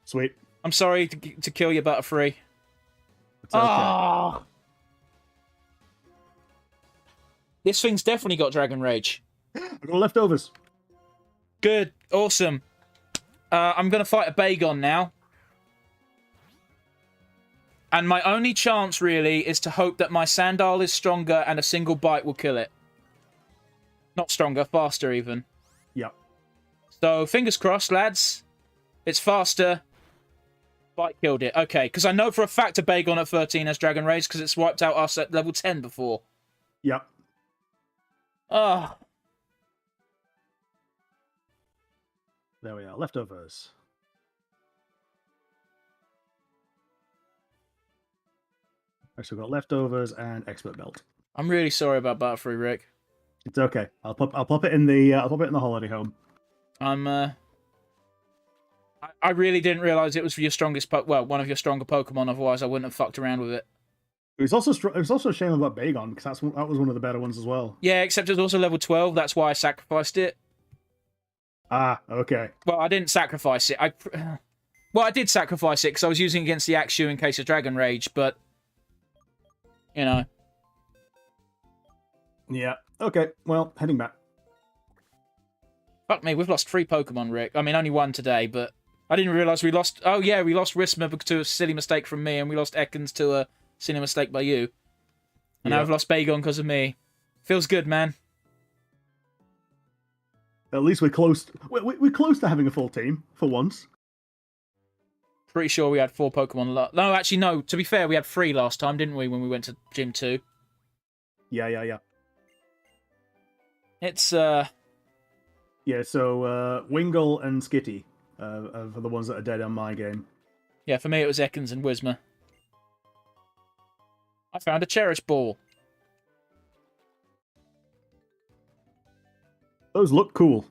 Sweet. I'm sorry to kill you, Butterfree. It's okay. Oh. This thing's definitely got Dragon Rage. I've got leftovers. Good. Awesome. I'm going to fight a Bagon now. And my only chance, really, is to hope that my Sandile is stronger and a single bite will kill it. Not stronger, faster even. Yep. So, fingers crossed, lads. It's faster. Bite killed it. Okay, because I know for a fact a Bagon at 13 has Dragon Rage because it's wiped out us at level 10 before. Yep. Ah. There we are. Leftovers. So we've got leftovers and expert belt. I'm really sorry about Butterfree, Rick. It's okay. I'll pop it in the holiday home. I really didn't realize it was your strongest one of your stronger Pokemon. Otherwise, I wouldn't have fucked around with it. It was also a shame about Bagon, because that was one of the better ones as well. Yeah, except it was also level 12. That's why I sacrificed it. Ah, okay. Well, I didn't sacrifice it. I did sacrifice it because I was using it against the Axew in case of Dragon Rage, but you know. Yeah. Okay. Well, heading back. Fuck me, we've lost 3 Pokemon, Rick. I mean, only 1 today, but I didn't realise we lost... Oh, yeah, we lost Risma to a silly mistake from me, and we lost Ekans to a silly mistake by you. And now I've lost Bagon because of me. Feels good, man. At least we're close... We're close to having a full team, for once. Pretty sure we had 4 Pokemon... No, actually, no. To be fair, we had 3 last time, didn't we, when we went to Gym 2? Yeah. It's, Yeah, so Wingull and Skitty are the ones that are dead on my game. Yeah, for me it was Ekans and Whismur. I found a Cherish Ball. Those look cool.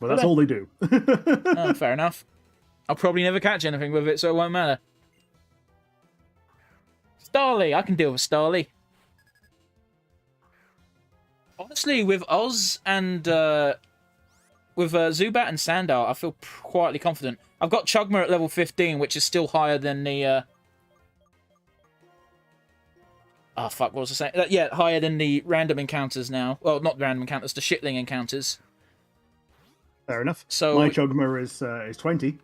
But that's all they do. Oh, fair enough. I'll probably never catch anything with it, so it won't matter. Starly! I can deal with Starly. Honestly, with Oz and... with Zubat and Sandar, I feel quietly confident. I've got Chugma at level 15, which is still higher than the... Oh, fuck, what was I saying? Yeah, higher than the random encounters now. Well, not random encounters, the shitling encounters. Fair enough. So my Chugma is 20.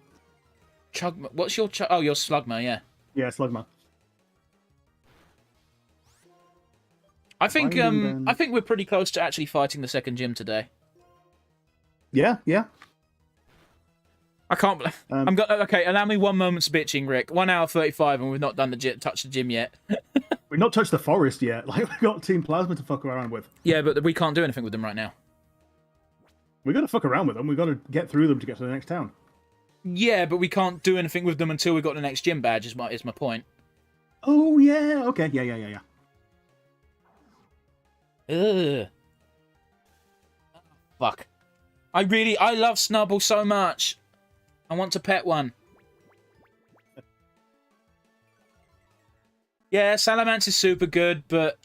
Chugma... What's your... Oh, your Slugma, yeah. Yeah, Slugma. I think we're pretty close to actually fighting the second gym today. Yeah. I can't. Okay, allow me 1 moment's bitching, Rick. 1 hour 35, and we've not done touched the gym yet. We've not touched the forest yet. Like, we've got Team Plasma to fuck around with. Yeah, but we can't do anything with them right now. We got to fuck around with them. We got to get through them to get to the next town. Yeah, but we can't do anything with them until we got the next gym badge. Is my point. Oh yeah. Okay. Yeah. Ugh. Fuck. I love Snubble so much. I want to pet one. Yeah, Salamence is super good, but...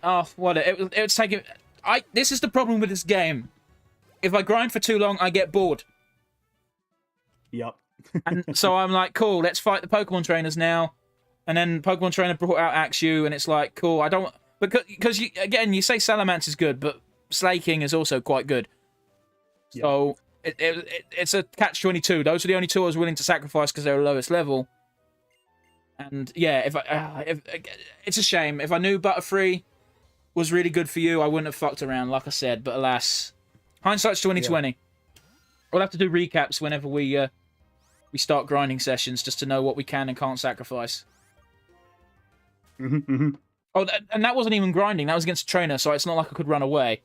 Oh, what? It's taking... This is the problem with this game. If I grind for too long, I get bored. Yep. And so I'm like, cool, let's fight the Pokemon trainers now. And then Pokemon Trainer brought out Axew, and it's like, cool, I don't... Because, you say Salamence is good, but Slaking is also quite good. Yep. So, it's a catch-22. Those are the only 2 I was willing to sacrifice because they're lowest level. And, yeah, if it's a shame. If I knew Butterfree was really good for you, I wouldn't have fucked around, like I said. But alas, hindsight's 2020. Yeah. We'll have to do recaps whenever we start grinding sessions just to know what we can and can't sacrifice. Mm-hmm. Oh, and that wasn't even grinding. That was against a trainer, so it's not like I could run away.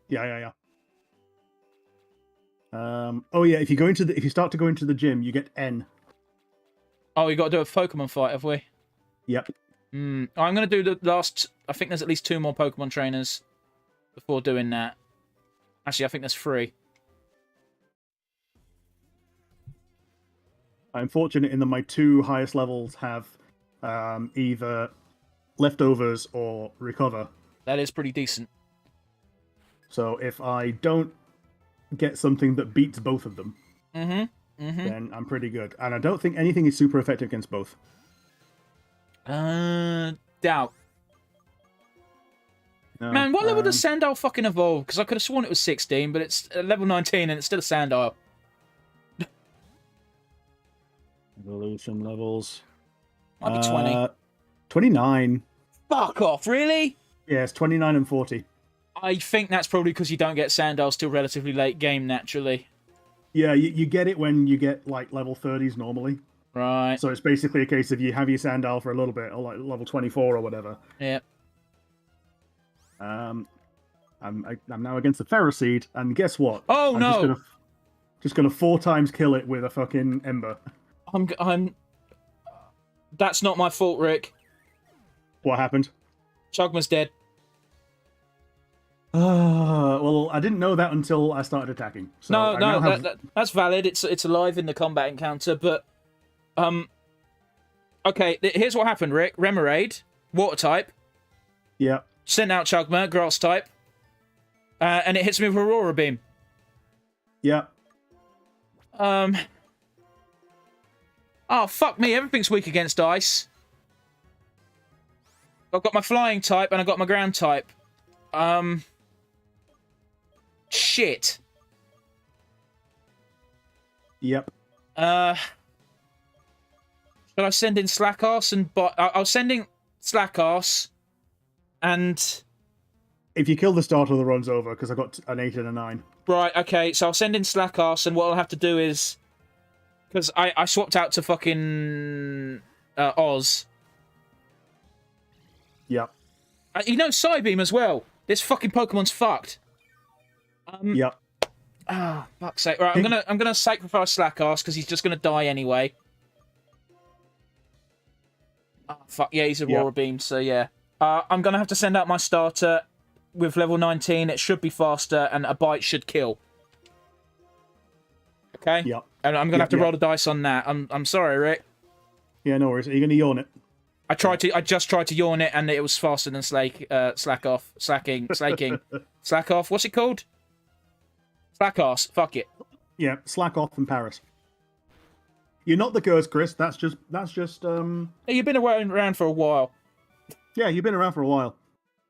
Yeah. Oh yeah, if you start to go into the gym, you get N. Oh, we got to do a Pokemon fight, have we? Yep. I'm going to do the last... I think there's at least 2 more Pokemon trainers before doing that. Actually, I think there's 3. I'm fortunate in that my 2 highest levels have either leftovers or recover. That is pretty decent. So if I don't get something that beats both of them, then I'm pretty good. And I don't think anything is super effective against both. Doubt. No, man, what level does Sandile fucking evolve? Because I could have sworn it was 16, but it's level 19 and it's still a Sandile. Evolution levels. Might be 20. 29. Fuck off, really? Yeah, it's 29 and 40. I think that's probably because you don't get Sandiles till relatively late game, naturally. Yeah, you get it when you get, like, level 30s normally. Right. So it's basically a case of you have your Sandile for a little bit, or like level 24 or whatever. Yeah. I'm now against the Ferroseed, and guess what? Oh, no! Just gonna 4 times kill it with a fucking Ember. That's not my fault, Rick. What happened? Chugma's dead. Well, I didn't know that until I started attacking. So that's valid. It's alive in the combat encounter, but Okay, here's what happened, Rick. Remoraid, water type. Yeah. Sent out Chugma, grass type. And it hits me with Aurora Beam. Yeah. Oh, fuck me. Everything's weak against ice. I've got my flying type and I've got my ground type. Shit. Yep. Should I send in Slackass and... I'll send in Slackass and... If you kill the starter, the run's over, because I got an 8 and a 9. Right, okay, so I'll send in Slackass, and what I'll have to do is... Because I swapped out to fucking... Oz. Yep. You know Psybeam as well. This fucking Pokemon's fucked. Yep. Ah, fuck's sake. Right, I'm gonna sacrifice Slackass, because he's just gonna die anyway. Oh, fuck, yeah, he's Aurora Beam, so yeah. I'm gonna have to send out my starter... With level 19, it should be faster, and a bite should kill. Okay? Yep. And I'm gonna have to roll the dice on that. I'm sorry, Rick. Yeah, no worries. Are you gonna yawn it? I just tried to yawn it, and it was faster than slaking. Slack off. Slack off. What's it called? Slack ass. Fuck it. Yeah, slack off in Paris. You're not the curse, Chris. That's just. Hey, you've been around for a while. Yeah, you've been around for a while.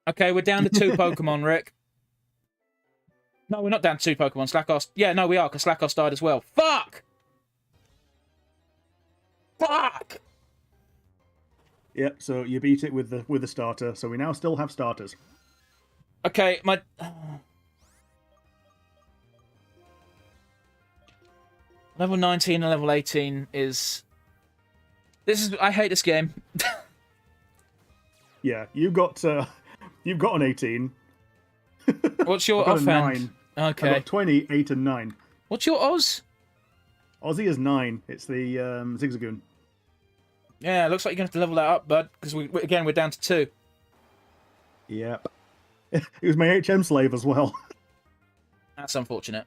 Okay, we're down to 2 Pokemon, Rick. No, we're not down to 2 Pokemon. Slackass. Yeah, no, we are, because Slackass died as well. Fuck! Fuck! Yep, so you beat it with the starter, so we now still have starters. Okay, my... Level 19 and level 18 is... I hate this game. Yeah, you've got an 18. What's your I've got offhand? a 9. Okay. I've got 20, 8, and 9. What's your Oz? Aussie is 9. It's the Zigzagoon. Yeah, looks like you're going to have to level that up, bud, because we're down to 2. Yep. It was my HM slave as well. That's unfortunate.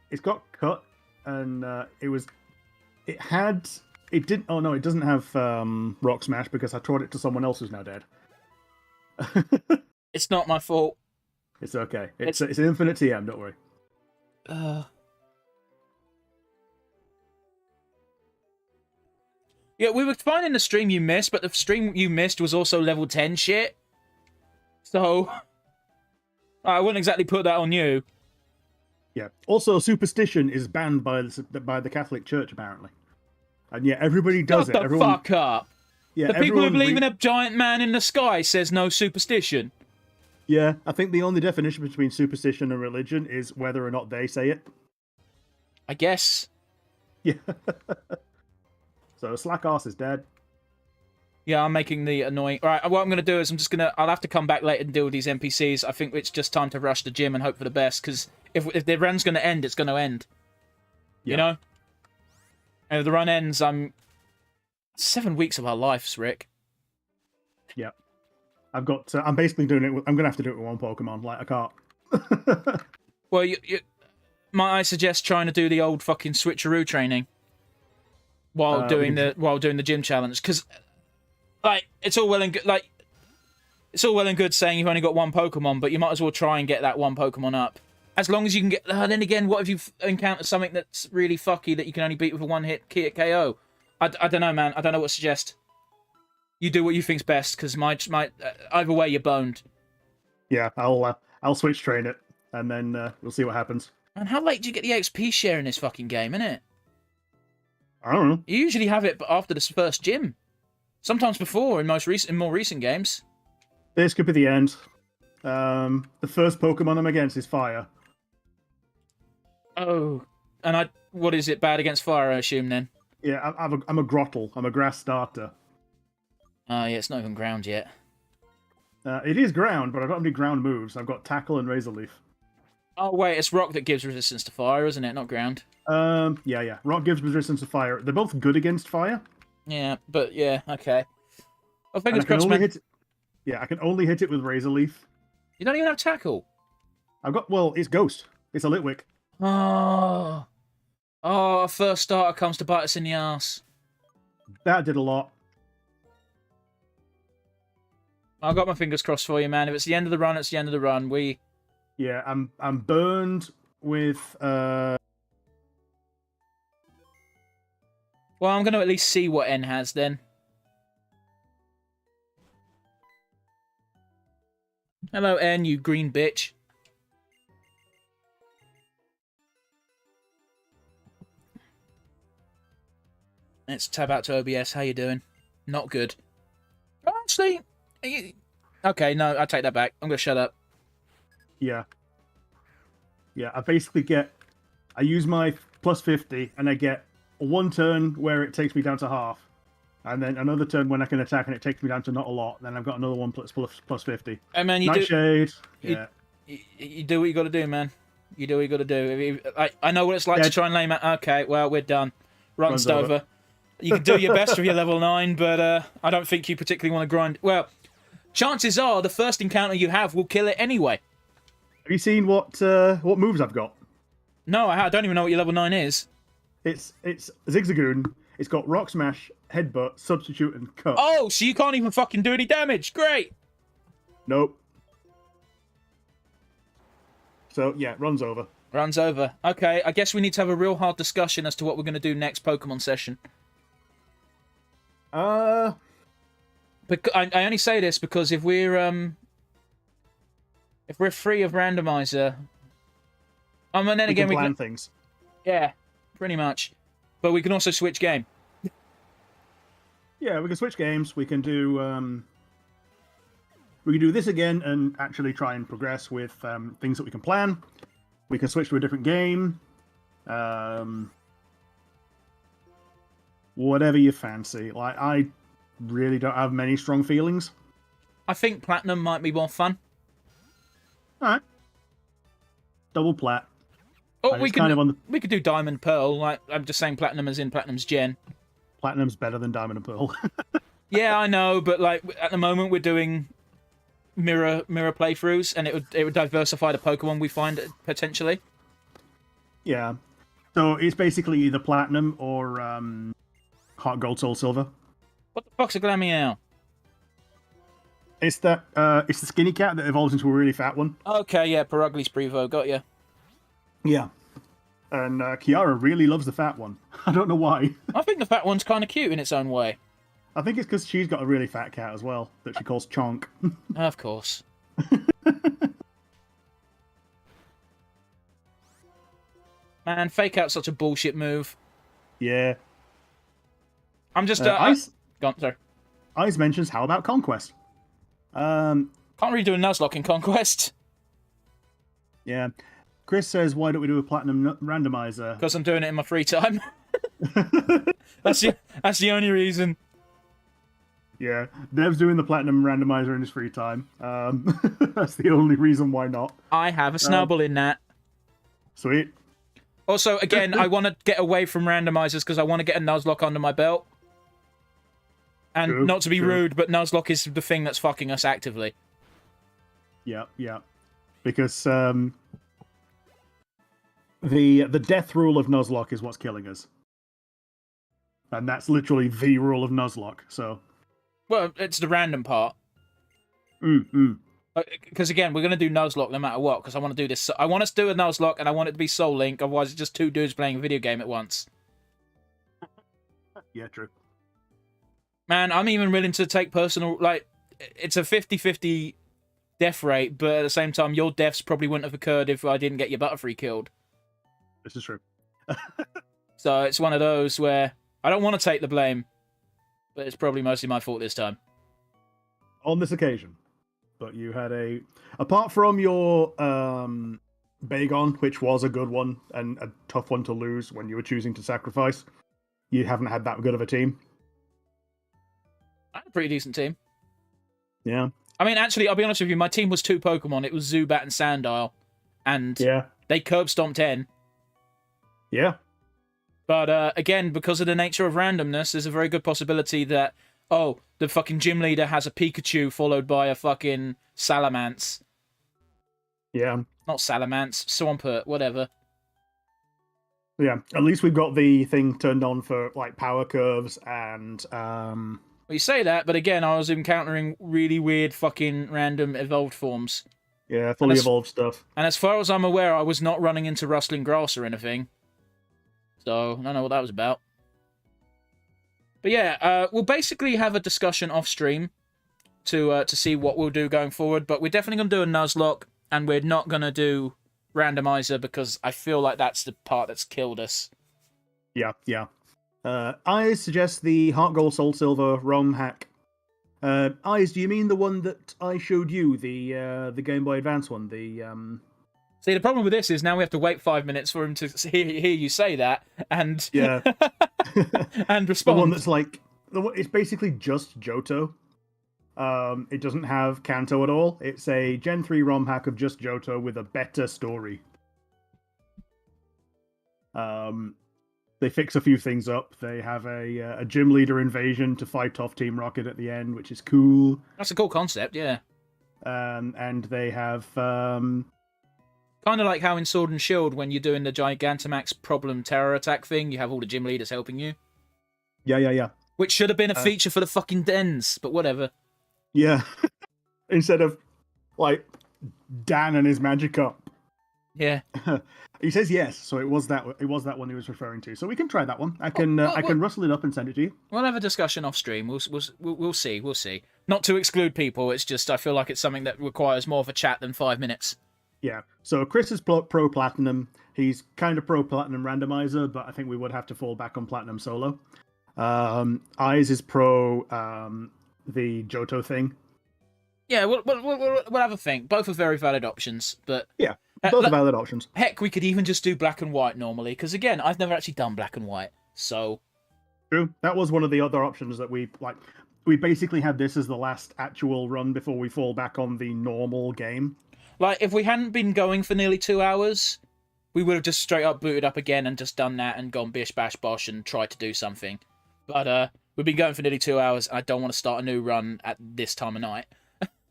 It's got cut, and it doesn't have Rock Smash because I taught it to someone else who's now dead. It's not my fault. It's okay. It's an infinite TM, don't worry. Yeah, we were finding the stream you missed, but the stream you missed was also level 10 shit. So, I wouldn't exactly put that on you. Yeah. Also, superstition is banned by the Catholic Church, apparently. And yeah, everybody does Shut the fuck up. Yeah, the people who believe in a giant man in the sky says no superstition. Yeah, I think the only definition between superstition and religion is whether or not they say it. I guess. Yeah. So Slackass is dead. Yeah, I'm making the annoying... Alright, what I'm going to do is I'll have to come back later and deal with these NPCs. I think it's just time to rush the gym and hope for the best, because if the run's going to end, it's going to end. Yeah. You know? And if the run ends, 7 weeks of our lives, Rick. Yeah. I'm basically doing it. I'm going to have to do it with one Pokemon. Like, I can't. Well, might I suggest trying to do the old fucking switcheroo training while doing the gym challenge? Because, like, it's all well and good saying you've only got one Pokemon, but you might as well try and get that one Pokemon up. As long as you can get... then again, what if you've encountered something that's really fucky that you can only beat with a one-hit KO? I don't know, man. I don't know what to suggest. You do what you think's best, because my either way, you're boned. Yeah, I'll switch train it, and then we'll see what happens. And how late do you get the XP share in this fucking game, innit? I don't know. You usually have it after the first gym. Sometimes before, in more recent games. This could be the end. The first Pokemon I'm against is Fire. Oh, and what is it, bad against fire, I assume, then? Yeah, I'm a Grottle. I'm a grass starter. Oh, yeah, it's not even ground yet. It is ground, but I don't have any ground moves. I've got Tackle and Razor Leaf. Oh, wait, it's rock that gives resistance to fire, isn't it? Not ground. Yeah. Rock gives resistance to fire. They're both good against fire. Yeah, but yeah, okay. Well, fingers crossed, man. I can only hit it with Razor Leaf. You don't even have Tackle? It's Ghost. It's a Litwick. Oh. Oh, a first starter comes to bite us in the ass. That did a lot. I've got my fingers crossed for you, man. If it's the end of the run, it's the end of the run. Yeah, I'm burned with Well, I'm going to at least see what N has then. Hello, N, you green bitch. Let's tab out to OBS. How you doing? Not good. Actually, okay, no, I take that back. I'm going to shut up. Yeah. Yeah, I use my plus 50, and I get one turn where it takes me down to half. And then another turn when I can attack and it takes me down to not a lot. Then I've got another one plus 50. Hey, man, Nightshade. Yeah. You do what you got to do, man. You do what you got to do. I know what it's like to try and lay out. Okay, well, we're done. Run's over. You can do your best with your level 9, but I don't think you particularly want to grind. Well, chances are the first encounter you have will kill it anyway. Have you seen what moves I've got? No, I don't even know what your level 9 is. It's Zigzagoon. It's got Rock Smash, Headbutt, Substitute, and Cut. Oh, so you can't even fucking do any damage. Great. Nope. So, yeah, run's over. Run's over. Okay, I guess we need to have a real hard discussion as to what we're going to do next Pokemon session. But I only say this because if we're free of randomizer, and then again we can plan things. Yeah, pretty much. But we can also switch game. Yeah, we can switch games. We can do this again and actually try and progress with things that we can plan. We can switch to a different game. Whatever you fancy. Like, I really don't have many strong feelings. I think Platinum might be more fun. Alright. Double Plat. Oh, we could do Diamond Pearl. Like, I'm just saying Platinum as in Platinum's gen. Platinum's better than Diamond and Pearl. Yeah, I know, but like at the moment we're doing mirror playthroughs, and it would diversify the Pokemon we find potentially. Yeah. So it's basically either Platinum or Heart Gold, Soul Silver. What the fuck's a Glameow? It's the skinny cat that evolves into a really fat one. Okay, yeah, Perugly's Prevo, got ya. Yeah. And Kiara really loves the fat one. I don't know why. I think the fat one's kind of cute in its own way. I think it's because she's got a really fat cat as well that she calls Chonk. Of course. Man, Fake Out's such a bullshit move. Yeah. I'm just... Ice? Go on, sorry. Ice mentions, how about Conquest? Can't really do a Nuzlocke in Conquest. Yeah. Chris says, why don't we do a Platinum randomizer? Because I'm doing it in my free time. That's the only reason. Yeah. Dev's doing the Platinum randomizer in his free time. That's the only reason why not. I have a snubble in that. Sweet. Also, again, I want to get away from randomizers because I want to get a Nuzlocke under my belt. And not to be rude, but Nuzlocke is the thing that's fucking us actively. Yeah, yeah. Because the death rule of Nuzlocke is what's killing us. And that's literally the rule of Nuzlocke, so... Well, it's the random part. Mm-mm. Because again, we're going to do Nuzlocke no matter what, because I want to do this. I want us to do a Nuzlocke, and I want it to be Soullink, otherwise it's just two dudes playing a video game at once. Yeah, true. Man, I'm even willing to take personal... Like, it's a 50-50 death rate, but at the same time, your deaths probably wouldn't have occurred if I didn't get your Butterfree killed. This is true. So it's one of those where I don't want to take the blame, but it's probably mostly my fault this time. On this occasion. But you had a... Apart from your Bagon, which was a good one and a tough one to lose when you were choosing to sacrifice, you haven't had that good of a team. I had a pretty decent team. Yeah. I mean, actually, I'll be honest with you, my team was 2 Pokemon. It was Zubat and Sandile. And they curb stomped N. Yeah. But again, because of the nature of randomness, there's a very good possibility that, oh, the fucking gym leader has a Pikachu followed by a fucking Salamence. Yeah. Not Salamence, Swampert, whatever. Yeah, at least we've got the thing turned on for like power curves and Well, you say that, but again, I was encountering really weird fucking random evolved forms. yeah, fully evolved stuff. And as far as I'm aware, I was not running into rustling grass or anything. So, I don't know what that was about. But yeah, we'll basically have a discussion off stream to see what we'll do going forward. But we're definitely going to do a nuzlocke, and we're not going to do randomizer because I feel like that's the part that's killed us. Yeah, yeah. I suggest the Heart Gold Soul Silver ROM hack. Eyes, do you mean the one that I showed you, the Game Boy Advance one? See, the problem with this is now we have to wait 5 minutes for him to hear you say that, and yeah, and respond. The one that's like, it's basically just Johto. It doesn't have Kanto at all. It's a Gen 3 ROM hack of just Johto with a better story. They fix a few things up. They have a gym leader invasion to fight off Team Rocket at the end, which is cool. That's a cool concept, yeah. And they have kind of like how in Sword and Shield, when you're doing the Gigantamax problem terror attack thing, you have all the gym leaders helping you. Yeah. Which should have been a feature for the fucking dens, but whatever. Yeah. Instead of, like, Dan and his Magikarp. Yeah. He says yes, so it was that one he was referring to. So we can try that one. I can rustle it up and send it to you. We'll have a discussion off stream. We'll see. Not to exclude people, it's just I feel like it's something that requires more of a chat than 5 minutes. Yeah. So Chris is pro platinum. He's kind of pro platinum randomizer, but I think we would have to fall back on platinum solo. Eyes is pro the Johto thing. Yeah, we'll have a think. Both are very valid options, but yeah, both are valid options. Heck, we could even just do black and white normally, because again, I've never actually done black and white, so true. That was one of the other options that we like. We basically had this as the last actual run before we fall back on the normal game. Like, if we hadn't been going for nearly 2 hours, we would have just straight up booted up again and just done that and gone bish bash bosh and tried to do something. But we've been going for nearly 2 hours, and I don't want to start a new run at this time of night.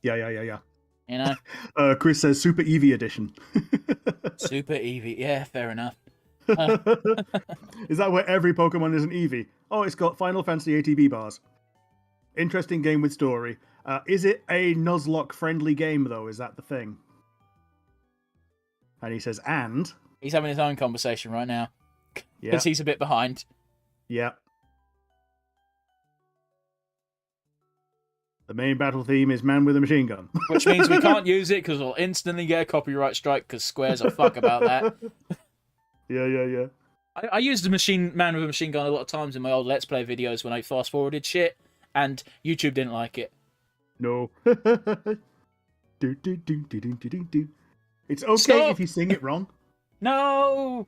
Yeah. You know? Chris says Super Eevee edition. Super Eevee, yeah, fair enough. Is that where every Pokemon is an Eevee? Oh, it's got Final Fantasy ATB bars. Interesting game with story. Is it a Nuzlocke friendly game though? Is that the thing? And he says, and he's having his own conversation right now because he's a bit behind. Yeah. The main battle theme is man with a machine gun. Which means we can't use it because we'll instantly get a copyright strike because Square's a fuck about that. Yeah. I used the man with a machine gun a lot of times in my old Let's Play videos when I fast forwarded shit, and YouTube didn't like it. No. It's okay if you sing it wrong. No!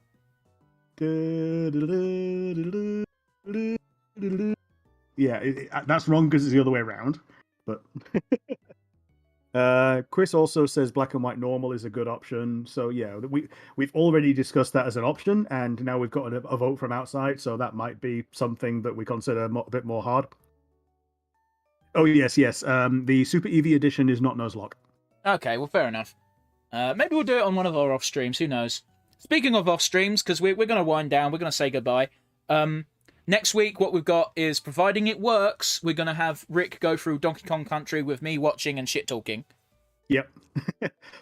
Yeah, that's wrong because it's the other way around. But Chris also says black and white normal is a good option. So yeah, we've already discussed that as an option, and now we've got a vote from outside, so that might be something that we consider a bit more hard. Oh yes. The Super Eevee edition is not Nuzlocke. Okay, well fair enough. Maybe we'll do it on one of our off streams. Who knows? Speaking of off streams, because we're going to wind down, we're going to say goodbye. Next week, what we've got is, providing it works, we're going to have Rick go through Donkey Kong Country with me watching and shit talking. Yep,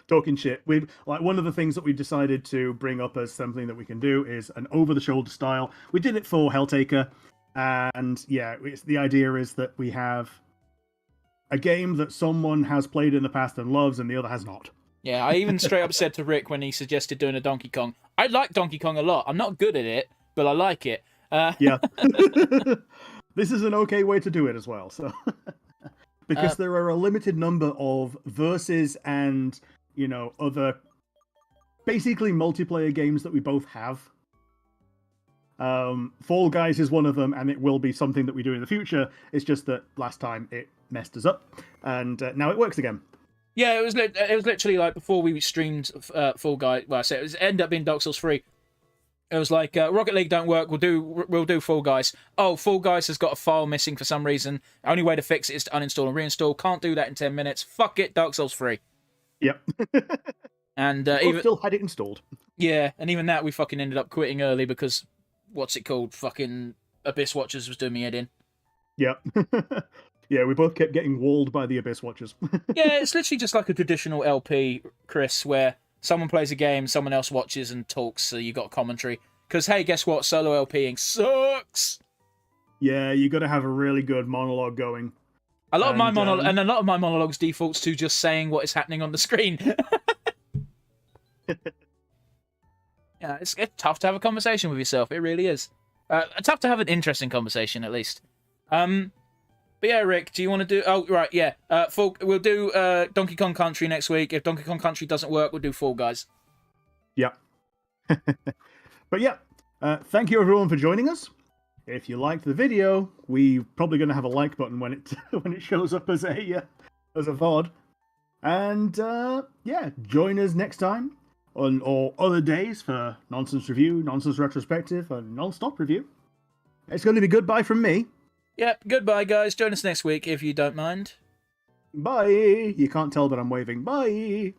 talking shit. We've one of the things that we've decided to bring up as something that we can do is an over-the-shoulder style. We did it for Helltaker, and yeah, the idea is that we have a game that someone has played in the past and loves, and the other has not. Yeah, I even straight up said to Rick when he suggested doing a Donkey Kong, I like Donkey Kong a lot. I'm not good at it, but I like it. Yeah. This is an okay way to do it as well. So, because there are a limited number of verses and, other basically multiplayer games that we both have. Fall Guys is one of them, and it will be something that we do in the future. It's just that last time it messed us up, and now it works again. Yeah, it was literally like before we streamed Fall Guys. Well, so it ended up being Dark Souls 3. It was like Rocket League don't work. We'll do Fall Guys. Oh, Fall Guys has got a file missing for some reason. Only way to fix it is to uninstall and reinstall. Can't do that in 10 minutes. Fuck it, Dark Souls 3. Yep. And even still had it installed. Yeah, and even that we fucking ended up quitting early because what's it called? Fucking Abyss Watchers was doing me head in. Yeah. Yeah, we both kept getting walled by the Abyss Watchers. Yeah, it's literally just like a traditional LP, Chris, where someone plays a game, someone else watches and talks, so you got commentary. Because, hey, guess what? Solo LPing sucks! Yeah, you got to have a really good monologue going. A lot of my monologues defaults to just saying what is happening on the screen. Yeah, it's tough to have a conversation with yourself. It really is. Tough to have an interesting conversation, at least. But yeah, Rick, do you want to do... Oh, right, yeah. We'll do Donkey Kong Country next week. If Donkey Kong Country doesn't work, we'll do Fall Guys. Yeah. But yeah, thank you everyone for joining us. If you liked the video, we're probably going to have a like button when it shows up as a VOD. And yeah, join us next time or other days for Nonsense Review, Nonsense Retrospective, and Non-Stop Review. It's going to be goodbye from me. Yep, goodbye, guys. Join us next week if you don't mind. Bye. You can't tell, but I'm waving. Bye.